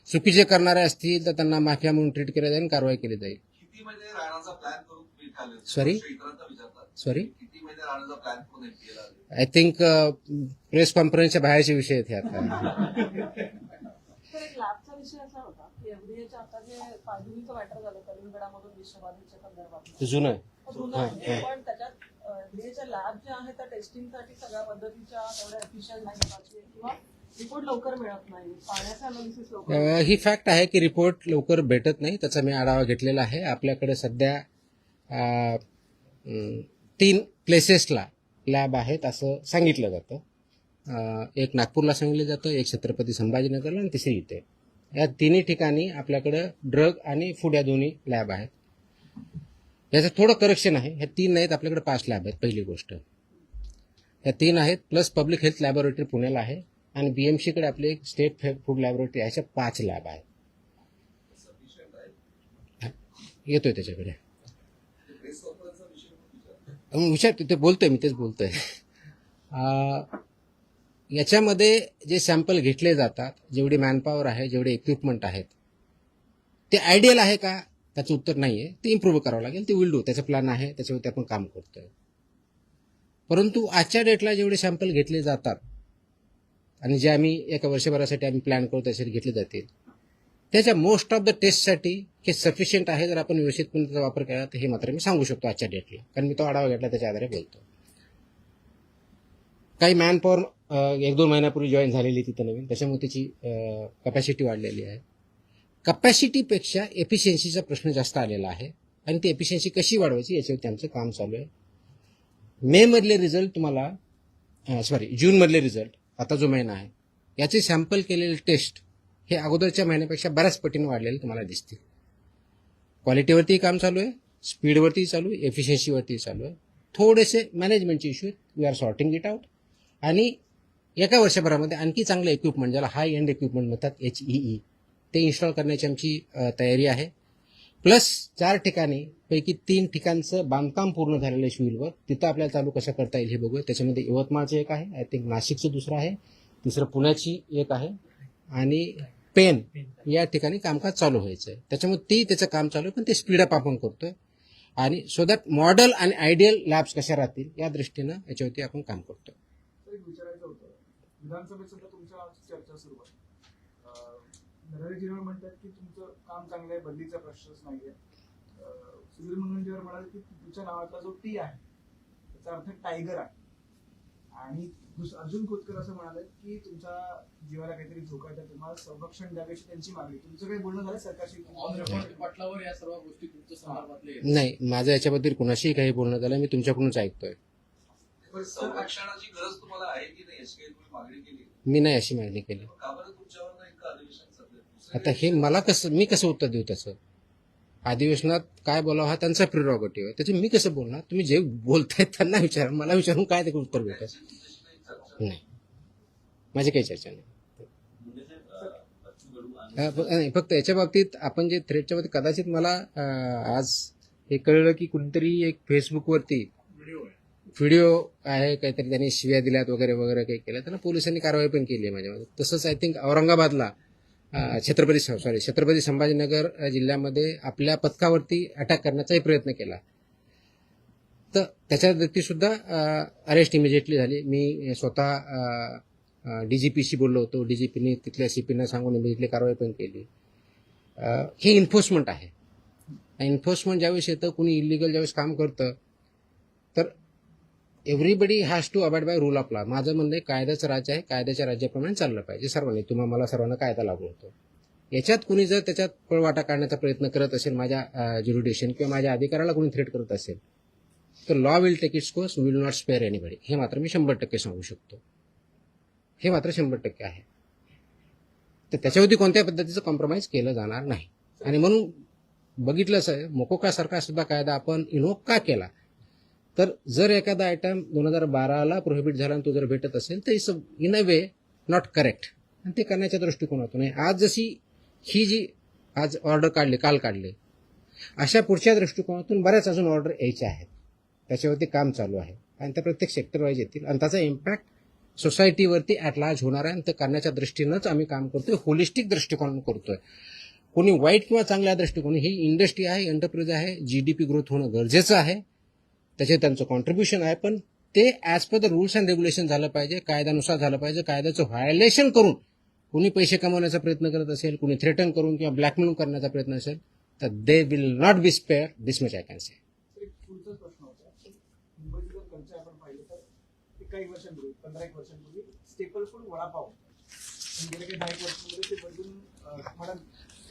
चुकीचे करणारे असतील तर त्यांना माफिया म्हणून ट्रीट केलं जाईल, कारवाई केली जाईल. किती महिने राहण्याचा प्लॅन करून तुम्ही ठेवले? सॉरी इतरांना विचारतात, सॉरी किती महिने राहण्याचा प्लॅन करून केला? आय थिंक प्रेस कॉन्फरन्सच्या बाहेरचे विषय आहेत हे आता. तर एक लॅबचा विषय असा होता की FDAच्या आता जे पायधुनीचं मॅटर झालं कलिंगडामधून विषबाधेच्या संदर्भात जुनं आहे. पण त्याच्यात FDAच्या लॅब ज्या आहेत त्या टेस्टिंगसाठी सगळ्या पद्धतीच्या तेवढ्या एफिशियंट नाही किंवा रिपोर्ट लवकर मिळत नाही, पाण्याचं अनालिसिस लवकर. ही फॅक्ट आहे की रिपोर्ट लवकर भेटत नाही. त्याचा मी आढावा घेतलेला आहे. आपल्याकडे सध्या 3 प्लेसेसला लॅब आहेत असं सांगितलं जातं. एक नागपूरला सांगितलं जातं, एक छत्रपती संभाजीनगरला आणि तिसरी इथे. या तिन्ही ठिकाणी आपल्याकडं ड्रग आणि फूड या दोन्ही लॅब आहेत. याचं थोडं करेक्शन आहे. ह्या 3 नाहीत, आपल्याकडे 5 लॅब आहेत. पहिली गोष्ट ह्या 3 आहेत, प्लस पब्लिक हेल्थ लॅबोरेटरी पुण्याला आहे आणि BMC कडे आपले एक स्टेट फूड लॅबोरेटरी अशा 5 लॅब आहेत. येतोय त्याच्याकडे. प्रेस कॉन्फरन्सचा विषय पण विचार. विचार ते बोलतोय, मी तेच बोलतोय. याच्यामध्ये जे सॅम्पल घेतले जातात, जेवढी मॅनपॉवर आहे, जेवढे इक्विपमेंट आहेत, ते आयडियल आहे का, त्याचं उत्तर नाही आहे. ते इम्प्रूव्ह करावं लागेल, ते विल डू, त्याचं प्लॅन आहे, त्याच्यावरती आपण काम करतोय. परंतु आजच्या डेटला जेवढे सॅम्पल घेतले जातात आणि जे आम्ही एका वर्षभरासाठी आम्ही प्लॅन करतो त्यासाठी घेतले जातील, त्याच्या मोस्ट ऑफ द टेस्टसाठी हे सफिशियंट आहे. जर आपण व्यवस्थितपणे त्याचा वापर केला तर हे मात्र मी सांगू शकतो आजच्या डेटला, कारण मी तो आढावा घेतला, त्याच्या आधारे बोलतो. काही मॅनपॉवर 1-2 महिन्यापूर्वी जॉईन झालेली तिथं नवीन, त्याच्यामुळे त्याची कपॅसिटी वाढलेली आहे. कपॅसिटीपेक्षा एफिशियन्सीचा प्रश्न जास्त आलेला आहे आणि ती एफिशियन्सी कशी वाढवायची याच्यावरती आमचं काम चालू आहे. मे मधले रिझल्ट तुम्हाला, जूनमधले रिझल्ट, आता जो महिना आहे, याचे सॅम्पल केलेले टेस्ट हे अगोदरच्या महिन्यापेक्षा बऱ्याच पटीने वाढलेले तुम्हाला दिसतील. क्वालिटीवरती काम चालू आहे, स्पीडवरती चालू आहे, एफिशियन्सीवरती चालू आहे. थोडेसे मॅनेजमेंटचे issue, we are sorting it out. आणि एका वर्षभरामध्ये आणखी चांगलं इक्विपमेंट, ज्याला हाय एंड इक्विपमेंट म्हणतात, HEE, ते इन्स्टॉल करण्याची आमची तयारी आहे. प्लस 4 ठिकाणी पैकी 3 ठिकाणचं बांधकाम पूर्ण झालेलं आहे शिविलवर, तिथं आपल्याला चालू कसं करता येईल हे बघूया. त्याच्यामध्ये यवतमाळचं एक आहे, आय थिंक नाशिकचं दुसरं आहे, तिसरं पुण्याची एक आहे आणि पेन या ठिकाणी कामकाज चालू व्हायचं आहे. त्याच्यामुळे त्याचं काम चालू आहे, पण ते स्पीडअप आपण करतोय. आणि सो दॅट मॉडेल आणि आयडियल लॅब्स कशा राहतील या दृष्टीनं याच्यावरती आपण काम करतोय. विचारायचं होतं, विधानसभेत सुद्धा तुमच्या चर्चा सुरू आहे. नरहरीजीवर म्हणतात की तुमचं काम चांगलं आहे, बदलीचा प्रश्नच नाहीये. सुधीर मुनगंटीवार म्हणाले की तुमच्या नावातला जो टी आहे त्याचा अर्थ टायगर आहे. आणि अर्जुन खोतकर असं म्हणाले की तुमच्या जीवाला काहीतरी धोका आहे, तर तुम्हाला संरक्षण द्यावेची त्यांची मागणी. तुमचं काही बोलणं झालं सरकारशी? पटलावर या सर्व गोष्टी तुमच्या संदर्भातले? नाही, माझं याच्याबद्दल कुणाशीही काही बोलणं झालं, मी तुमच्याकडूनच ऐकतोय. पण संरक्षणाची गरज तुम्हाला आहे की नाही याची काही तुम्ही मागणी केली? मी नाही अशी मागणी केली. का बरं तुमच्यावर नाही का अधिवेशन सध्या? आता हे मी कसं उत्तर देऊ त्याचं? अधिवेशनात काय बोलावं हा त्यांचा प्रिरॉगेटिव्ह आहे, त्याचं मी कसं बोलणार? तुम्ही जे बोलतायत त्यांना विचारा, मला विचारून काय ते उत्तर भेटेल? नाही, माझी काही चर्चा नाही. नाही, फक्त याच्या बाबतीत आपण जे थ्रेटच्या बाबतीत कदाचित मला आज हे कळलं की कुणीतरी एक फेसबुकवरती व्हिडिओ आहे, काहीतरी त्यांनी शिव्या दिल्यात वगैरे वगैरे काही केलं, त्यांना पोलिसांनी कारवाई पण केली आहे माझ्यामध्ये. तसंच आय थिंक औरंगाबादला छत्रपती संभाजीनगर जिल्ह्यामध्ये आपल्या पथकावरती अटॅक करण्याचाही प्रयत्न केला, तर त्याच्यावरती सुद्धा अरेस्ट इमिजिएटली झाली. मी स्वतः DGPशी बोललो होतो, DGPनी तिथल्या CPना सांगून इमिजिएटली कारवाई पण केली. हे इन्फोर्समेंट आहे. इन्फोर्समेंट ज्यावेळेस येतं, कुणी इलिगल ज्यावेळेस काम करतं, तर everybody has to abide by rule of law. माझं म्हणणं कायद्याचं राज्य आहे, कायद्याच्या राज्याप्रमाणे चाललं पाहिजे सर्वांनी. मला सर्वांना कायदा लागू होतो. याच्यात कुणी जर त्याच्यात पळवाटा काढण्याचा प्रयत्न करत असेल, माझ्या ज्युरिडिक्शन किंवा माझ्या अधिकाराला कुणी थ्रेट करत असेल, तर law will take its course, will not spare anybody. हे मात्र मी 100% सांगू शकतो. हे मात्र 100% आहे. तर त्याच्यावरती कोणत्या पद्धतीचं कॉम्प्रोमाइज केलं जाणार नाही. आणि म्हणून बघितलंच आहे, मोकोकासारखा सुद्धा कायदा आपण इन्व्होक का केला, तर जर एखादा आयटम 2012ला प्रोहिबिट झाला आणि तो जर भेटत असेल तर it's in a way not correct. आणि ते करण्याच्या दृष्टिकोनातून आहे. आज जशी ही जी आज ऑर्डर काल काढले, अशा पुढच्या दृष्टिकोनातून बऱ्याच अजून ऑर्डर यायच्या आहेत. त्याच्यावरती काम चालू आहे आणि त्या प्रत्येक सेक्टर वाईज येतील आणि त्याचा इम्पॅक्ट सोसायटीवरती ॲट लार्ज होणार आहे. आणि ते करण्याच्या दृष्टीनंच आम्ही काम करतोय, होलिस्टिक दृष्टिकोन करतोय. कोणी वाईट किंवा चांगल्या दृष्टिकोन, ही इंडस्ट्री आहे, एंटरप्राइज आहे, GDP ग्रोथ होणं गरजेचं आहे, त्याचे त्यांचं कॉन्ट्रीब्युशन आहे, पण ते as per the rules and regulation झालं पाहिजे, कायद्यानुसार झालं पाहिजे. कायद्याचं व्हायोलेशन करून कुणी पैसे कमवण्याचा प्रयत्न करत असेल, कुणी थ्रेटन करून किंवा ब्लॅकमेल करण्याचा प्रयत्न असेल, तर they will not be spare. This much I can say. एक पुढचाच प्रश्न होता. मुंबईची जर कल्चर आपण पाहिलं तर काही वर्षांपूर्वी, 15-1 वर्षांपूर्वी स्टेपल फूड वडापाव, गेल्या काही 10 वर्षांमध्ये ते बदलून तुम्हाला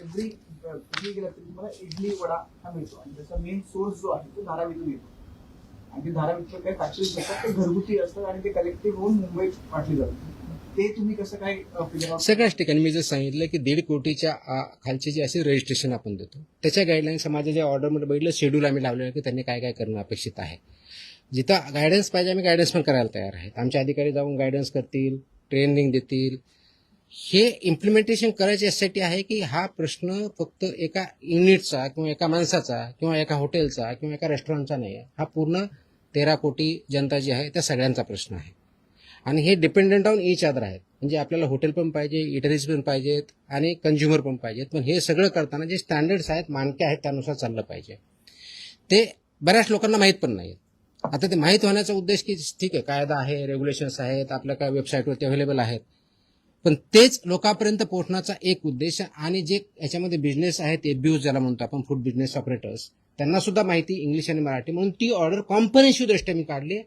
एव्हरी कुठेही गेला तरी तुम्हाला इडली वडा हा मिळतो. आणि त्याचा मेन सोर्स जो आहे तो धारावीतून येतो. आणि ते धारावीतून काही फॅक्टरीज असतात, ते घरगुती असतात आणि ते कलेक्टिव्ह होऊन मुंबईत वाटली जातात. ते तुम्ही कसं काय फिगर आउट? सगळ्याच ठिकाणी मी जर सांगितलं की 1.5 कोटीच्या खालची जी असे रजिस्ट्रेशन आपण देतो, त्याच्या गाईडलाईन्स माझ्या ज्या ऑर्डरमध्ये बघितलं, शेड्यूल आम्ही लावलेलं की त्यांनी काय काय करणं अपेक्षित आहे. जिथं गायडन्स पाहिजे आम्ही गायडन्स पण करायला तयार आहेत. आमचे अधिकारी जाऊन गायडन्स करतील, ट्रेनिंग देतील, हे इम्प्लिमेंटेशन करायचे यासाठी आहे की हा प्रश्न फक्त एका युनिटचा किंवा एका माणसाचा किंवा एका हॉटेलचा किंवा एका रेस्टॉरंटचा नाही आहे. हा पूर्ण 13 कोटी जनता जी आहे त्या सगळ्यांचा प्रश्न आहे. आणि हे डिपेंडंट ऑन इच अदर आहेत. म्हणजे आपल्याला हॉटेल पण पाहिजे, इटरीज पण पाहिजेत आणि कंझ्युमर पण पाहिजेत. पण हे सगळं करताना जे स्टँडर्ड्स आहेत, मानके आहेत, त्यानुसार चाललं पाहिजे. ते बऱ्याच लोकांना माहीत पण नाही. आता ते माहीत होण्याचा उद्देश की ठीक आहे, कायदा आहे, रेग्युलेशन्स आहेत, आपल्या काय वेबसाईटवरती अवेलेबल आहेत, पण तेच लोकांपर्यंत पोहोचण्याचा एक उद्देश. आणि जे याच्यामध्ये बिझनेस आहेत, एब्यूज ज्याला म्हणतो आपण, फूड बिझनेस ऑपरेटर्स, त्यांना सुद्धा माहिती इंग्लिश आणि मराठी, म्हणून ती ऑर्डर कॉम्प्रिहेन्सिव्ह दृष्ट्या मी काढली.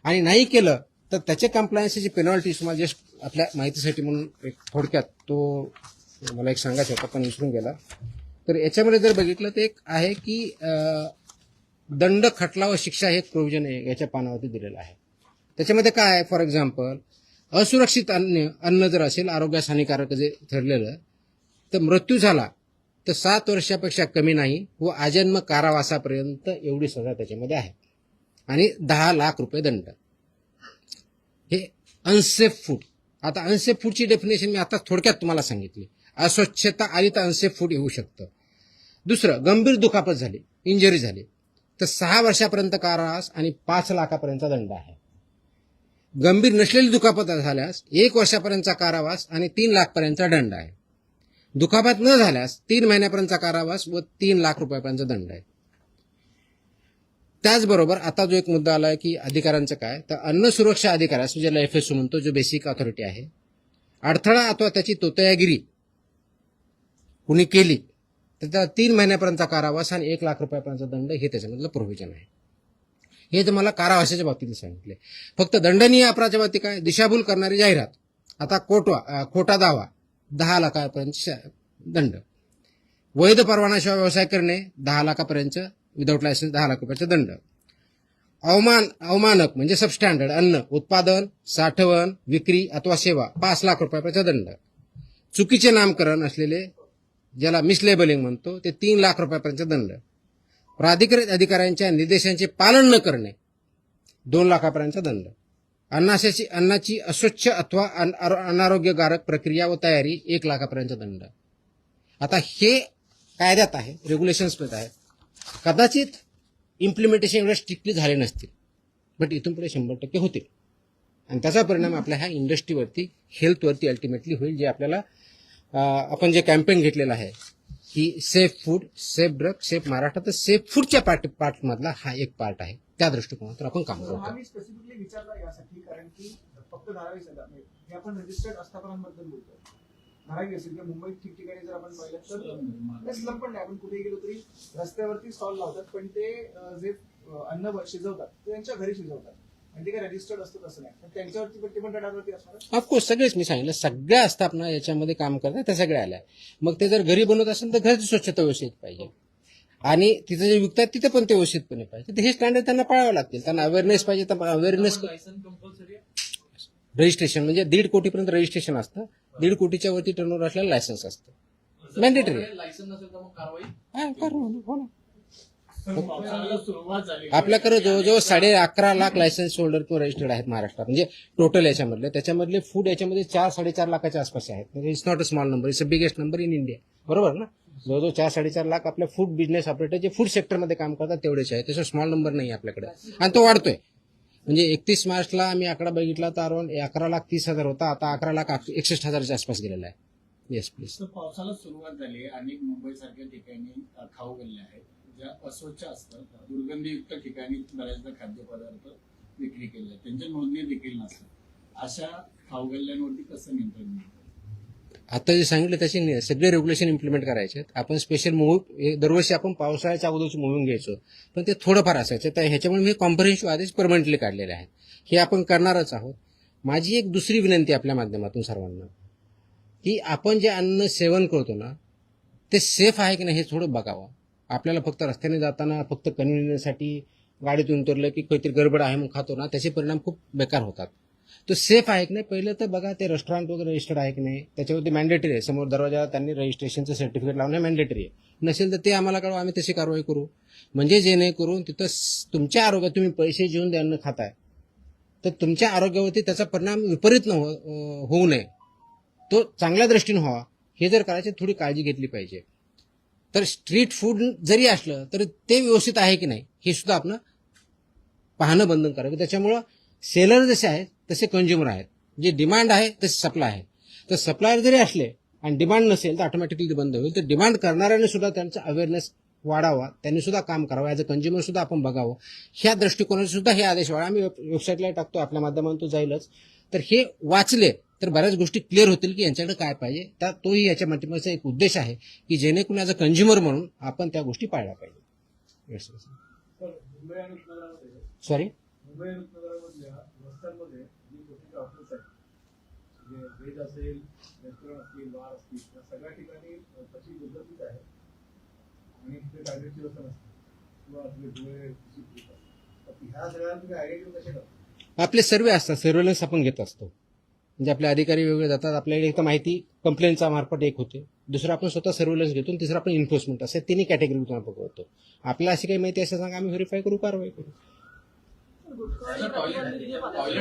आणि नाही केलं तर त्याचे कंप्लायन्सची पेनॉल्टीज तुम्हाला जस्ट आपल्या माहितीसाठी म्हणून एक थोडक्यात तो मला एक सांगायचं होता पण विसरून गेला. तर याच्यामध्ये जर बघितलं तर एक आहे की दंड, खटला व शिक्षा हे एक प्रोव्हिजन याच्या पानावरती दिलेलं आहे. त्याच्यामध्ये काय आहे, फॉर एक्झाम्पल असुरक्षित अन्न जर असेल, आरोग्यास हानिकारक जे ठरलेलं, तर मृत्यू झाला तर 7 वर्षापेक्षा कमी नाही व आजन्म कारावासापर्यंत एवढी सजा त्याच्यामध्ये आहे. आणि 10 लाख रुपये दंड. हे अनसेफ फूड. आता अनसेफ फूडची डेफिनेशन मी आता थोडक्यात तुम्हाला सांगितली. अस्वच्छता आली तर अनसेफ फूड येऊ शकतं. दुसरं, गंभीर दुखापत झाली, इंजरी झाली, तर 6 वर्षापर्यंत कारावास आणि 5 लाखापर्यंतचा दंड आहे. गंभीर नसलेली दुखापत झाल्यास 1 वर्षापर्यंतचा कारावास आणि 3 लाखपर्यंतचा दंड आहे. दुखापत न झाल्यास 3 महिन्यापर्यंतचा कारावास व 3 लाख रुपयापर्यंतचा दंड आहे. त्याचबरोबर आता जो एक मुद्दा आला आहे की अधिकाऱ्यांचं काय, तर अन्न सुरक्षा अधिकाऱ्यास, ज्याला FSO म्हणतो, जो बेसिक ऑथॉरिटी आहे, अडथळा अथवा त्याची तोतयागिरी कुणी केली तर त्याला 3 महिन्यापर्यंतचा कारावास आणि 1 लाख रुपयापर्यंतचा दंड, हे त्याच्यामधलं प्रोव्हिजन आहे. हे तर मला कारावासाच्या बाबतीत सांगितले. फक्त दंडनीय अपराधाच्या बाबतीत काय, दिशाभूल करणारी जाहिरात, आता खोटा दावा 10 लाखापर्यंत दंड. वैध परवानाशिवाय व्यवसाय करणे 10 लाखापर्यंत, विदाऊट लायसन्स 10 लाख रुपयाचा दंड. अवमानक म्हणजे सबस्टँडर्ड अन्न उत्पादन, साठवण, विक्री अथवा सेवा 5 लाख रुपयाचा दंड. चुकीचे नामकरण असलेले, ज्याला मिसलेबलिंग म्हणतो, ते 3 लाख रुपयापर्यंत दंड. प्राधिकृत अधिकाऱ्यांच्या निर्देशांचे पालन न करणे 2 लाखापर्यंतचा दंड. अन्नाची अस्वच्छ अथवा अनारोग्यकारक प्रक्रिया व तयारी 1 लाखापर्यंतचा दंड. आता हे कायद्यात आहे, रेग्युलेशन्समध्ये आहे. कदाचित इम्प्लिमेंटेशन एवढे स्ट्रिक्टली झाले नसतील, बट इथून पुढे 100% होतील. आणि त्याचा परिणाम आपल्या ह्या इंडस्ट्रीवरती, हेल्थवरती अल्टिमेटली होईल. जे आपल्याला आपण जे कॅम्पेन घेतलेलं आहे की safe food, safe drug, safe Maharashtra, तर सेफ फूडच्या पार्टमधला हा एक पार्ट आहे. त्या दृष्टिकोनातून आपण काम हा करतो. मी स्पेसिफिकली विचारला यासाठी कारण की फक्त धारावी हे आपण रजिस्टर्ड आस्थापनांबद्दल बोलतोय. धारावी असेल किंवा मुंबईत ठिकठिकाणी जर आपण पाहिलं तर स्लम पण नाही, आपण कुठे गेलो तरी रस्त्यावरती स्टॉल लावतात, पण ते जे अन्न शिजवतात ते त्यांच्या घरी शिजवतात आणि ते काय रजिस्टर्ड असतं तसं नाही, पण त्यांच्यावरती पण ते पण रडारवरती असणार. ऑफकोर्स सगळेच मी सांगितलं, सगळ्या आस्थापना याच्यामध्ये काम करतात, त्या सगळ्या आल्या. मग ते जर घरी बनवत असेल तर घरची स्वच्छता व्यवस्थित पाहिजे आणि तिथं जे विकतात तिथे पण ते व्यवस्थितपणे पाहिजे. तर हे स्टँडर्ड त्यांना पाळावं लागतील. त्यांना अवेअरनेस पाहिजे, तर अवेअरनेस रजिस्ट्रेशन म्हणजे 1.5 कोटीपर्यंत रजिस्ट्रेशन असतं. 1.5 कोटीच्या वरती टर्नओव्हर असलेलं लायसन्स असतं, मॅन्डेटरी. लायसन नसेल तर मग कारवाई. हो ना. सुरुवात झाली. आपल्याकडे जवळजवळ 11.5 लाख लायसन्स होल्डर किंवा रजिस्टर्ड आहेत महाराष्ट्रात. म्हणजे टोटल याच्यामधले, त्याच्यामधले फूड याच्यामध्ये 4-4.5 लाखाच्या आसपास आहेत. म्हणजे it's not a small number, it's a biggest number in India. बरोबर ना. जवळजवळ 4-4.5 लाख आपल्या फूड बिझनेस ऑपरेटर जे फूड सेक्टरमध्ये काम करतात तेवढेच आहे. त्याचा स्मॉल नंबर नाही आपल्याकडे आणि तो वाढतोय. म्हणजे 31 मार्चला आम्ही आकडा बघितला तर अराउंड 11,30,000 होता, आता 11,61,000च्या आसपास गेलेला आहे. Yes please. पावसाला सुरुवात झाली. अनेक मुंबईसारख्या ठिकाणी खाऊ गल्ल्या आहेत ज्या अस्वच्छ असतात. दुर्गंधीयुक्त ठिकाणी बऱ्याचदा खाद्यपदार्थ विक्री केले आहेत, त्यांच्या नोंदणी देखील नसतात. अशा खाऊ गल्ल्यांवरती कसं नियंत्रण मिळतं? आता जे सांगितलं त्याचे सगळे रेग्युलेशन इम्प्लिमेंट करायचे. आपण स्पेशल दरवर्षी आपण पावसाळ्याच्या अगोदरची मोहीम घ्यायचो, पण ते थोडंफार असायचं. तर ह्याच्यामुळे मी कॉम्प्रिहेन्सिव्ह आदेश परमनंटली काढलेले आहेत. हे आपण करणारच आहोत. माझी एक दुसरी विनंती आपल्या माध्यमातून सर्वांना, की आपण जे अन्न सेवन करतो ना ते सेफ आहे की नाही हे थोडं बघावं. आपल्याला फक्त रस्त्याने जाताना फक्त कन्व्हिनियन्ससाठी गाडीतून उतरलं की काहीतरी गडबड आहे मग खातो ना, त्याचे परिणाम खूप बेकार होतात. तो सेफ आहे की नाही पहिलं तर बघा. ते रेस्टॉरंट वगैरे रजिस्टर्ड आहे की नाही, त्याच्यावरती मॅन्डेटरी आहे. समोर दरवाजाला त्यांनी रजिस्ट्रेशनचं सर्टिफिकेट लावणं मॅन्डेटरी आहे. नसेल तर ते आम्हाला कळवा, आम्ही तशी कारवाई करू. म्हणजे जेणेकरून तिथं तुमच्या आरोग्यात तुम्ही पैसे घेऊन ते अन्न खाताय तर तुमच्या आरोग्यावरती त्याचा परिणाम विपरीत होऊ नये. तो चांगल्या दृष्टीने व्हावा हे जर करायचे थोडी काळजी घेतली पाहिजे. तर स्ट्रीट फूड जरी असलं तरी ते व्यवस्थित आहे की नाही हे सुद्धा आपण पाहणं बंधनकारक आहे. त्याच्यामुळं सेलर जसे आहेत तसे कंझ्युमर आहेत. जे डिमांड आहे तसे सप्लाय आहे. तर सप्लायर जरी असले आणि डिमांड नसेल तर ऑटोमॅटिकली ते बंद होईल. तर डिमांड करणाऱ्याने सुद्धा त्यांचा अवेअरनेस वाढावा, त्यांनी सुद्धा काम करावं, ॲज अ कंझ्युमर सुद्धा आपण बघावं. ह्या दृष्टिकोनाने सुद्धा हे आदेश वाढा. आम्ही वेबसाईटला टाकतो, आपल्या माध्यमातून तो जाईलच. तर हे वाचले तर बऱ्याच गोष्टी क्लिअर होतील की यांच्याकडे काय पाहिजे. त्या तोही याच्या माध्यमाचा एक उद्देश आहे की जेणेकरून ॲज अ कंझ्युमर म्हणून आपण त्या गोष्टी पाळल्या पाहिजे. मुंबई आणि उपनगरामध्ये सॉरी मुंबई आणि उपनगरामधल्या रस्त्यांमध्ये जी छोटी हॉटेल्स आहेत, म्हणजे व्हेज असेल, रेस्टॉरंट असतील, बार असतील, त्या सगळ्या ठिकाणी तशी दुर्गतीच आहे आणि तिथे कायद्याची व्यवस्था नसते किंवा आपले डोळे तर ह्या सगळ्यांना तुम्ही आयडेंटिफाय कसे करता? आपले सर्वे असतात, सर्वेलन्स आपण घेत असतो. म्हणजे आपले अधिकारी वेगळे जातात, आपल्याकडे एक तर माहिती कंप्लेंटचा मार्फत एक होते, दुसरं आपण स्वतः सर्वेलन्स घेतो आणि तिसरं आपण एन्फोर्समेंट असे तिन्ही कॅटेगरीतून आपण बघतो. आपल्याला अशी काही माहिती असेल सांगा, आम्ही व्हेरीफाय करू, कारवाई करू. टॉयलेट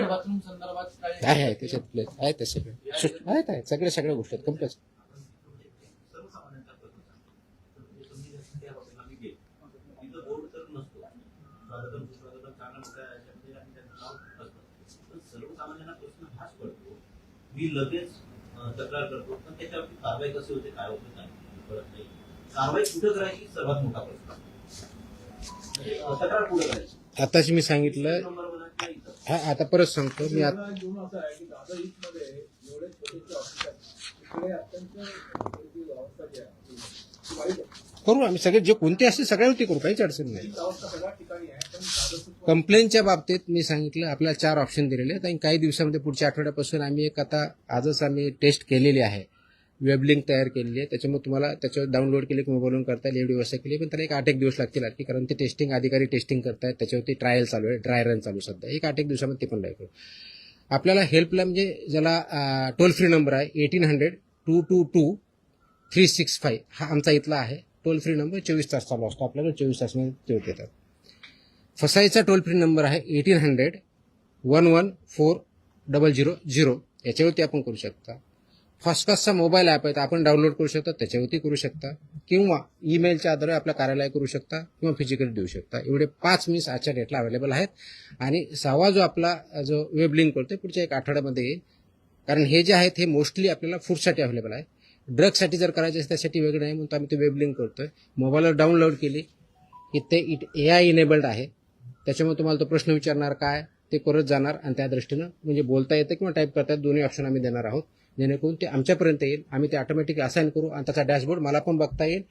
बाथरूम संदर्भात काय काय आहे त्याच्यात आहेत ते सगळे आहेत सगळ्या गोष्टी आहेत कंप्लेंट. तिथं बोर्ड तर नसतो, स्वागतम सुस्वागतम चांगला मोठ्या याच्यामध्ये आणि त्यांचं नाव असतं. पण सर्वसामान्यांना प्रश्न हाच पडतो, मी लगेच तक्रार करतो, पण त्याच्यावरती कारवाई कशी होते, काय होते काय कळत नाही. कारवाई कुठं करायची सर्वात मोठा प्रश्न. तक्रार कुठं करायची आताच मी सांगितलं, नंबर म्हणा किंवा इथं. हा आता परत सांगतो मी. घेऊन असं आहे की दादा ईस्ट मध्ये एवढे छोटे ऑफिस आहेत, तिकडे अत्यंत व्यवस्था जी आहे ती वाईट आहे. करू आम्ही सगळे जे कोणते असतील सगळ्यावरती करू, काहीच अडचण नाही. ही अवस्था सगळ्या ठिकाणी आहे, पण दादा कंप्लेंटच्या बाबतीत मी सांगितलं आपल्याला 4 ऑप्शन दिलेले आहेत आणि काही दिवसामध्ये पुढच्या आठवड्यापासून आम्ही एक आता आजच आम्ही टेस्ट केलेली आहे, वेब लिंक तयार केलेली आहे. त्याच्यामुळे तुम्हाला त्याच्यावर डाउनलोड केले की मोबाईलवरून करता येईल, एवढी व्यवस्था केली. पण त्याला एक 8-1 दिवस लागतील आणखी, कारण ते टेस्टिंग अधिकारी टेस्टिंग करतायत, त्याच्यावरती ट्रायल चालू आहे, ड्राय रन चालू सध्या. एक 8-1 दिवसामध्ये ते पण लागेल. आपल्याला हेल्पलाईन म्हणजे ज्याला टोल फ्री नंबर आहे 1800-222-365 हा आमचा इथला आहे. टोल फ्री नंबर 24 तास चालू असतो, आपल्याला 24 तासमध्ये ते देतात. फसाईचा टोल फ्री नंबर आहे 1800-114-000 याच्यावरती आपण करू शकता. फास्टकास्टचा मोबाईल ॲप आहे, तर आपण डाउनलोड करू शकता, त्याच्यावरती करू शकता, किंवा ईमेलच्या आधारे आपल्या कार्यालय करू शकता किंवा फिजिकली देऊ शकता. एवढे 5 मीन्स आजच्या डेटला अवेलेबल आहेत. आणि 6वा जो आपला जो वेब लिंक करतोय पुढच्या 1 आठवड्यामध्ये येईल. कारण हे जे आहेत हे मोस्टली आपल्याला फूडसाठी अवेलेबल आहे. ड्रग्ससाठी जर करायचे असेल त्यासाठी वेगळं नाही, म्हणून आम्ही ते वेब लिंक करतोय. मोबाईलवर डाउनलोड केली की ते AI इनेबल्ड आहे, त्याच्यामुळे तुम्हाला तो प्रश्न विचारणार काय ते करत जाणार आणि त्या दृष्टीनं म्हणजे बोलता येतं किंवा टाईप करता येतं, दोन्ही ऑप्शन आम्ही देणार आहोत, जेणेकरून ते आमच्यापर्यंत येईल. आम्ही ते ऑटोमॅटिक असाइन करू आणि त्याचा डॅशबोर्ड मला पण बघता येईल,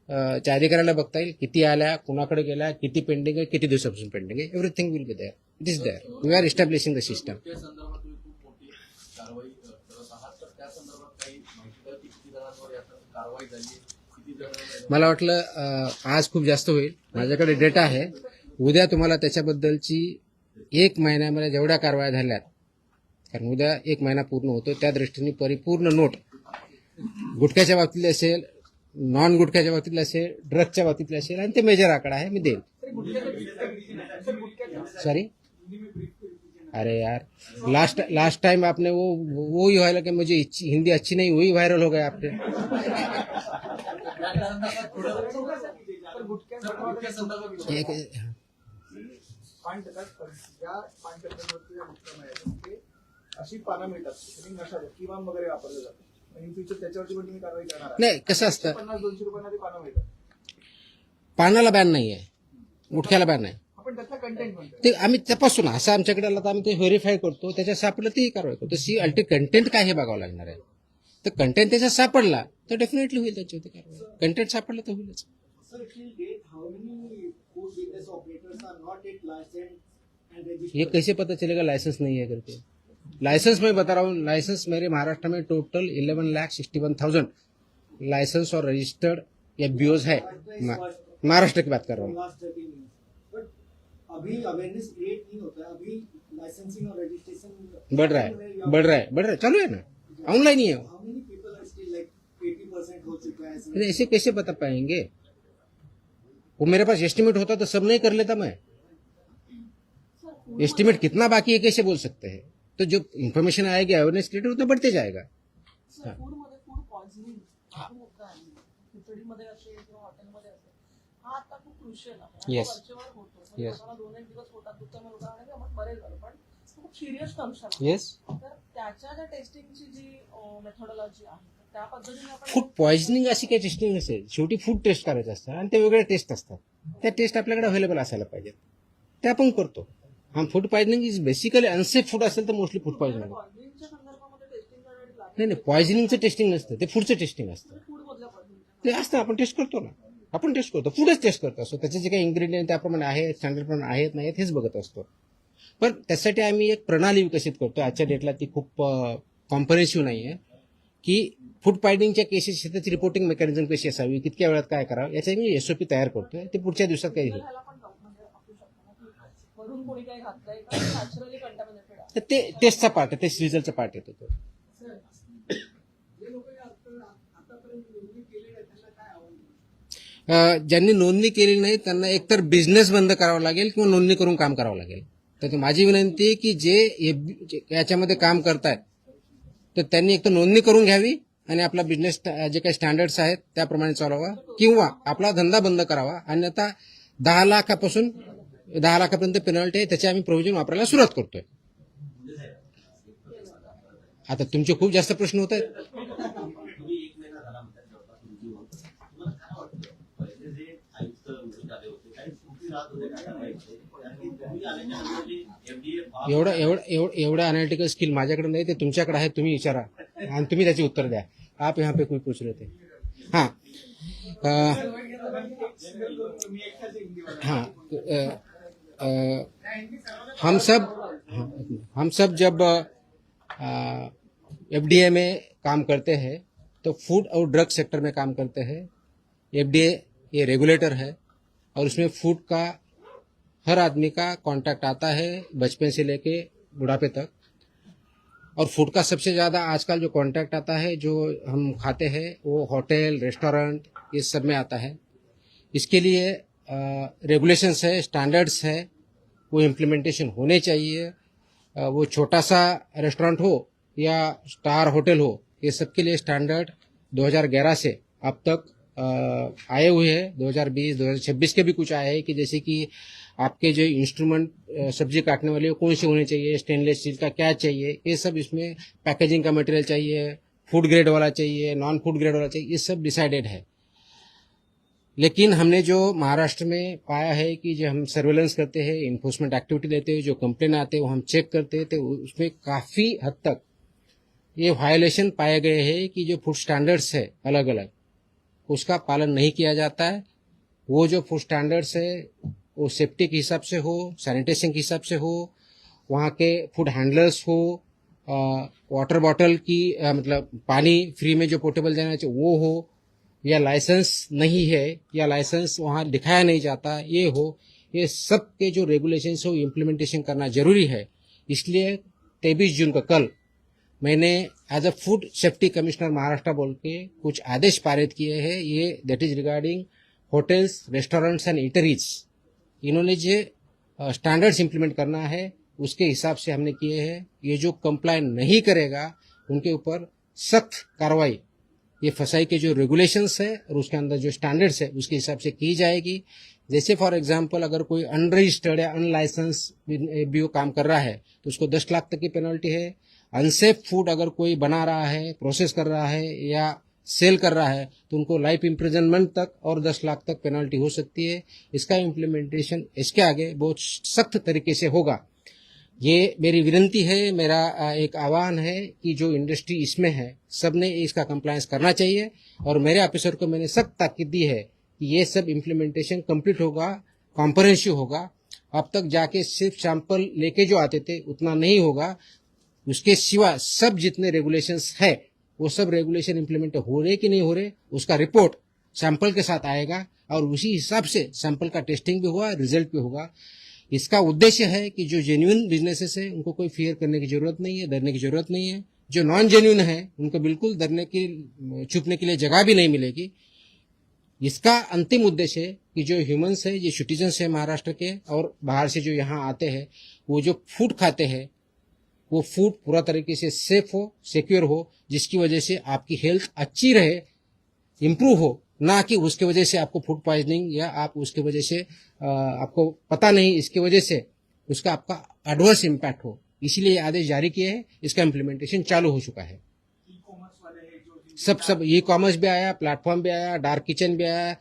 त्या अधिकाऱ्याला बघता येईल, किती आल्या, कुणाकडे गेल्या, किती पेंडिंग आहे, किती दिवसापासून पेंडिंग आहे. Everything will be there. It is there. We are establishing the system. त्या संदर्भात तुम्ही खूप मोठी कारवाई करत आहात, तर त्या संदर्भात काही माहिती द्या की किती जणांवर याचा कारवाई झाली, किती जण. मला वाटलं आज खूप जास्त होईल, माझ्याकडे डेटा आहे. उद्या तुम्हाला त्याच्याबद्दलची 1 महिन्यामध्ये जेवढ्या कारवाया झाल्यात, कारण उद्या 1 महिना पूर्ण होतो, त्या दृष्टीने परिपूर्ण नोट गुटख्याच्या बाबतीतली असेल, नॉन गुटख्याच्या बाबतीतली असेल, ड्रग्सच्या बाबतीतली असेल, आणि ते मेजर आकडा आहे, मी देईल. सॉरी अरे यार, लास्ट टाइम आपने वो ही वायरल, कि मुझे हिंदी अच्छी नहीं, वही वायरल हो गया आपने. गुटख्या संदर्भात पान देतात, पण ज्या पान टक्क्यांवरती उत्तम आहे ते अशी पानं मिळतात, त्यांनी नशा किमान वगैरे वापरलं जातं. इन फ्युचर त्याच्यावरती पण तुम्ही कारवाई करणार आहात. नाही, कसं असतं, 50-200 रुपयांना ते पानं मिळतात. पानाला बॅन नाही आहे, गुटख्याला बॅन आहे. आपण त्यातला कंटेंट म्हणतो. ते आम्ही तपासून असं आमच्याकडे आलं तर आम्ही ते व्हेरीफाय करतो, त्याच्यात सापडलं तेही कारवाई करतो. सी अल्टी कंटेंट काय हे बघावं लागणार आहे. तर कंटेंट त्याच्यात सापडला तर डेफिनेटली होईल त्याच्यावरती कारवाई. कंटेंट सापडलं तर होईलच. Sir, till date, how many food business operators are not yet licensed and registered? ये कैसे पता चलेगा लाइसेंस नहीं है करके? लाइसेंस मैं बता रहा हूँ, लाइसेंस मेरे महाराष्ट्र में टोटल 11,61,000 लाइसेंस और रजिस्टर्ड FBOs है. महाराष्ट्र की बात कर रहा हूँ. Last 13 years. But अभी अवेयरनेस क्रिएट नहीं होता है, अभी लाइसेंसिंग और रजिस्ट्रेशन बढ़ रहा है, चालू है ना, ऑनलाइन ही है. How many people are still like 80% हो चुका है? फिर ऐसे कैसे बता पाएंगे? वो मेरे पास एस्टिमेट होता तो सब नहीं कर लेता मैं. एस्टिमेट कितना बाकी है कैसे बोल सकते हैं? तो जो इन्फॉर्मेशन आएगी, अवेयरनेस क्रिएट उतना बढ़ते जाएगा. हा. फूड मध्ये फूड पॉइझनिंग हा मुद्दा आहे. खिचडीमध्ये असेल किंवा हॉटेलमध्ये असेल, हा आता खूप क्रुशियल आहे. आणि Yes. वरचेवर होतो. म्हणजे Yes. लोकांना 2-1 दिवस पोटात दुखतं, मग लोकांना वाटतं की आपण बरे झालो, पण खूप सिरियस कंडिशन आहे. येस. तर त्याच्या ज्या टेस्टिंगची जी मेथॉडॉलॉजी आहे, तर त्या पद्धतीने आपण फूड पॉइझनिंग अशी काही टेस्टिंग नसेल. शेवटी फूड टेस्ट करायचं असतं आणि ते वेगळे टेस्ट असतात. त्या टेस्ट आपल्याकडे अवेलेबल असायला पाहिजेत. ते आपण करतो. हा food poisoning is basically unsafe food असेल तर मोस्टली फूड पॉइझनिंग. पॉइझनिंगच्या संदर्भामध्ये टेस्टिंग करण्याची लागेल. नाही पॉइझनिंगचं टेस्टिंग नसतं, ते फूडचं टेस्टिंग असतं. फूड मधल्या पद्धतीने ते असतं, आपण टेस्ट करतो ना, आपण टेस्ट करतो, फूडच टेस्ट करतो असतो. त्याचे जे काही इन्ग्रेडियंट त्याप्रमाणे आहेत, स्टँडर्ड प्रमाणे आहेत नाही हेच बघत असतो. पण त्यासाठी आम्ही एक प्रणाली विकसित करतो. आजच्या डेटला ती खूप कॉम्प्रिहेन्सिव्ह नाही आहे की फूड पॉइझनिंगच्या केसेस त्याची रिपोर्टिंग मेकॅनिझम कशी असावी, कितक्या वेळात काय करावं, याचा मी एसओपी तयार करतोय. ते पुढच्या दिवसात काही होईल. ह्याला पण म्हणजे असू शकतं ना, की वरून कोणी काही घातलंय का नॅचरली कंटामिनेटेड आहे. तर ते टेस्टचा पार्ट आहे, टेस्ट रिझल्टचा पार्ट येतो तो. जे लोक आतापर्यंत नोंदणी केलेली आहे त्यांना काय आव्हान? ज्यांनी नोंदणी केलेली नाही त्यांना एकतर बिझनेस बंद करावा लागेल किंवा नोंदणी करून काम करावं लागेल. तर माझी विनंती आहे की जे याच्यामध्ये काम करतायत तर त्यांनी एक तर नोंदणी करून घ्यावी आणि आपला बिझनेस जे काही स्टँडर्ड्स आहेत त्याप्रमाणे चालवावा किंवा आपला धंदा बंद करावा. अन्यथा 10 लाखापासून 10 लाखापर्यंत पेनल्टी आहे, त्याची आम्ही प्रोव्हिजन वापरायला सुरुवात करतोय. आता तुमचे खूप जास्त प्रश्न होत आहेत. तुम्ही 1 महिना झाला म्हणतात जवळपास तुमची होत. तुम्हाला काय वाटतं पहिले जे आयुक्त वगैरे आले होते काही सुटी राहत होते काय करायचे आणि तुम्ही आल्याच्यानंतर जे FDA एवढं अनालिटिकल स्किल माझ्याकडे नाही, ते तुमच्याकडे आहे. तुम्ही विचारा आणि तुम्ही त्याची उत्तर द्या. आप यहाँ पे कोई पूछ रहे थे. हाँ मी एकटाच हिंदी हाँ हम सब जब एफडीए में काम करते हैं तो फूड और ड्रग सेक्टर में काम करते हैं. एफडीए ये रेगुलेटर है और उसमें फूड का हर आदमी का कांटेक्ट आता है बचपन से लेके बुढ़ापे तक. और फूड का सबसे ज़्यादा आजकल जो कांटेक्ट आता है जो हम खाते हैं वो होटल रेस्टोरेंट ये सब में आता है. इसके लिए रेगुलेशंस है, स्टैंडर्ड्स है, वो इम्प्लीमेंटेशन होने चाहिए. वो छोटा सा रेस्टोरेंट हो या स्टार होटल हो, ये सब के लिए स्टैंडर्ड 2011 से अब तक आए हुए हैं. 2020 2026 के भी कुछ आए हैं कि जैसे कि आपके जो इंस्ट्रूमेंट सब्जी काटने वाले कौन से होने चाहिए, स्टेनलेस स्टील का क्या चाहिए, ये सब इसमें पैकेजिंग का मटेरियल चाहिए, फूड ग्रेड वाला चाहिए, नॉन फूड ग्रेड वाला चाहिए, ये सब डिसाइडेड है. लेकिन हमने जो महाराष्ट्र में पाया है कि जो हम सर्वेलेंस करते हैं, इन्फोर्समेंट एक्टिविटी लेते हैं, जो कंप्लेन आते हैं वो हम चेक करते हैं, तो उसमें काफ़ी हद तक ये वायलेशन पाए गए हैं कि जो फूड स्टैंडर्ड्स है अलग अलग उसका पालन नहीं किया जाता है. वो जो फूड स्टैंडर्ड्स है वो सेफ्टी के हिसाब से हो, सैनिटेशन के हिसाब से हो, वहाँ के फूड हैंडलर्स हो, वाटर बॉटल की मतलब पानी फ्री में जो पोर्टेबल देना चाहिए वो हो, या लाइसेंस नहीं है या लाइसेंस वहाँ दिखाया नहीं जाता ये हो, ये सब के जो रेगुलेशंस हो इम्प्लीमेंटेशन करना जरूरी है. इसलिए 23 जून को कल मैंने as a food safety commissioner Maharashtra बोल के कुछ आदेश पारित किए हैं. ये that is regarding hotels restaurants and eateries. इन्होंने जो स्टैंडर्ड्स इम्प्लीमेंट करना है उसके हिसाब से हमने किए हैं. ये जो कंप्लाई नहीं करेगा उनके ऊपर सख्त कार्रवाई ये फसाई के जो रेगुलेशंस है और उसके अंदर जो स्टैंडर्ड्स है उसके हिसाब से की जाएगी. जैसे फॉर एग्जांपल अगर कोई अनरजिस्टर्ड या अनलाइसेंस भी वो काम कर रहा है तो उसको 10 लाख तक की पेनल्टी है. अनसेफ फूड अगर कोई बना रहा है, प्रोसेस कर रहा है या सेल कर रहा है तो उनको लाइफ इम्प्रिजनमेंट तक और 10 लाख तक पेनल्टी हो सकती है. इसका इम्प्लीमेंटेशन इसके आगे बहुत सख्त तरीके से होगा. ये मेरी विनंती है, मेरा एक आह्वान है कि जो इंडस्ट्री इसमें है सबने इसका कंप्लायंस करना चाहिए. और मेरे ऑफिसर को मैंने सख्त ताकीद दी है कि ये सब इम्प्लीमेंटेशन कंप्लीट होगा, कॉम्प्रिहेंसिव होगा. अब तक जाके सिर्फ सैंपल लेके जो आते थे उतना नहीं होगा. उसके सिवा सब जितने रेगुलेशंस है वो सब रेगुलेशन इम्प्लीमेंट हो रहे कि नहीं हो रहे उसका रिपोर्ट सैंपल के साथ आएगा और उसी हिसाब से सैंपल का टेस्टिंग भी होगा, रिजल्ट भी होगा. इसका उद्देश्य है कि जो जेन्युइन बिजनेसेस है उनको कोई फियर करने की जरूरत नहीं है, डरने की जरूरत नहीं है. जो नॉन जेन्युइन है उनको बिल्कुल डरने की छुपने के लिए जगह भी नहीं मिलेगी. इसका अंतिम उद्देश्य है कि जो ह्यूमंस है, ये सिटीजन्स है महाराष्ट्र के और बाहर से जो यहाँ आते हैं वो जो फूड खाते हैं वो फूड पूरा तरीके से सेफ हो, सिक्योर हो, जिसकी वजह से आपकी हेल्थ अच्छी रहे, इम्प्रूव हो, ना कि उसके वजह से आपको फूड पॉइजनिंग या आप उसके वजह से आपको पता नहीं, इसकी वजह से उसका आपका एडवर्स इम्पैक्ट हो। इसीलिए ये आदेश जारी किए हैं, इसका इम्प्लीमेंटेशन चालू हो चुका है। ई कॉमर्स वाले हैं जो सब ई कॉमर्स भी आया, प्लेटफॉर्म भी आया, डार्क किचन भी आया,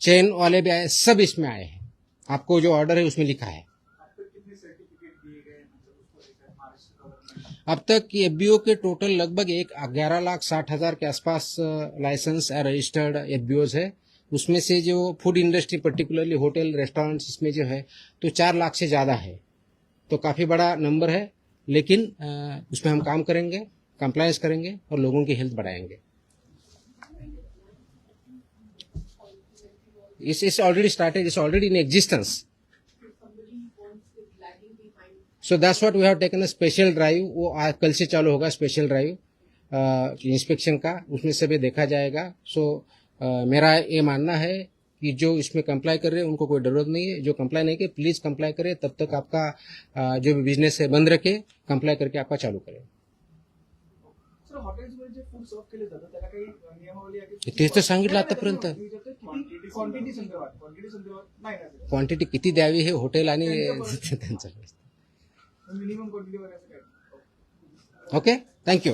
चेन वाले भी आए, सब इसमें आए हैं। आपको जो ऑर्डर है उसमें लिखा है। अब तक कितने सर्टिफिकेट दिए गए मतलब उसको लेकर महाराष्ट्र गवर्नमेंट? अब तक एफबीओ के टोटल लगभग 11,60,000 के आसपास लाइसेंस रजिस्टर्ड एफबीओज है। उसमें से जो food industry particularly hotel restaurants इसमें जो है तो 4 लाख से ज़्यादा है, तो काफ़ी बड़ा नंबर है। लेकिन उसमें हम काम करेंगे, कंप्लायंस करेंगे और लोगों की हेल्थ बढ़ाएंगे। It's already started, it's already in existence. So that's what we have taken a special drive. वो कल से चालू होगा स्पेशल ड्राइव इंस्पेक्शन का, उसमें से भी देखा जाएगा। सो मेरा ये मानना है कि जो इसमें कंप्लाई कर रहे हैं उनको कोई जरूरत नहीं है, जो कंप्लाई नहीं करे प्लीज कंप्लाई करे, तब तक आपका जो भी बिजनेस है बंद रखे, कंप्लाई करके आपका चालू करें। सर हॉटेल्समध्ये जे फूड सर्व केले जातं त्याला काही नियमावली आहे की? तेच तर सांगितलं आतापर्यंत। क्वांटिटी संदर्भात नाही ना सर? क्वांटिटी किती द्यावी हे हॉटेल आणि त्यांचं मिनिमम क्वांटिटी वगैरे असं काय? Okay, thank you.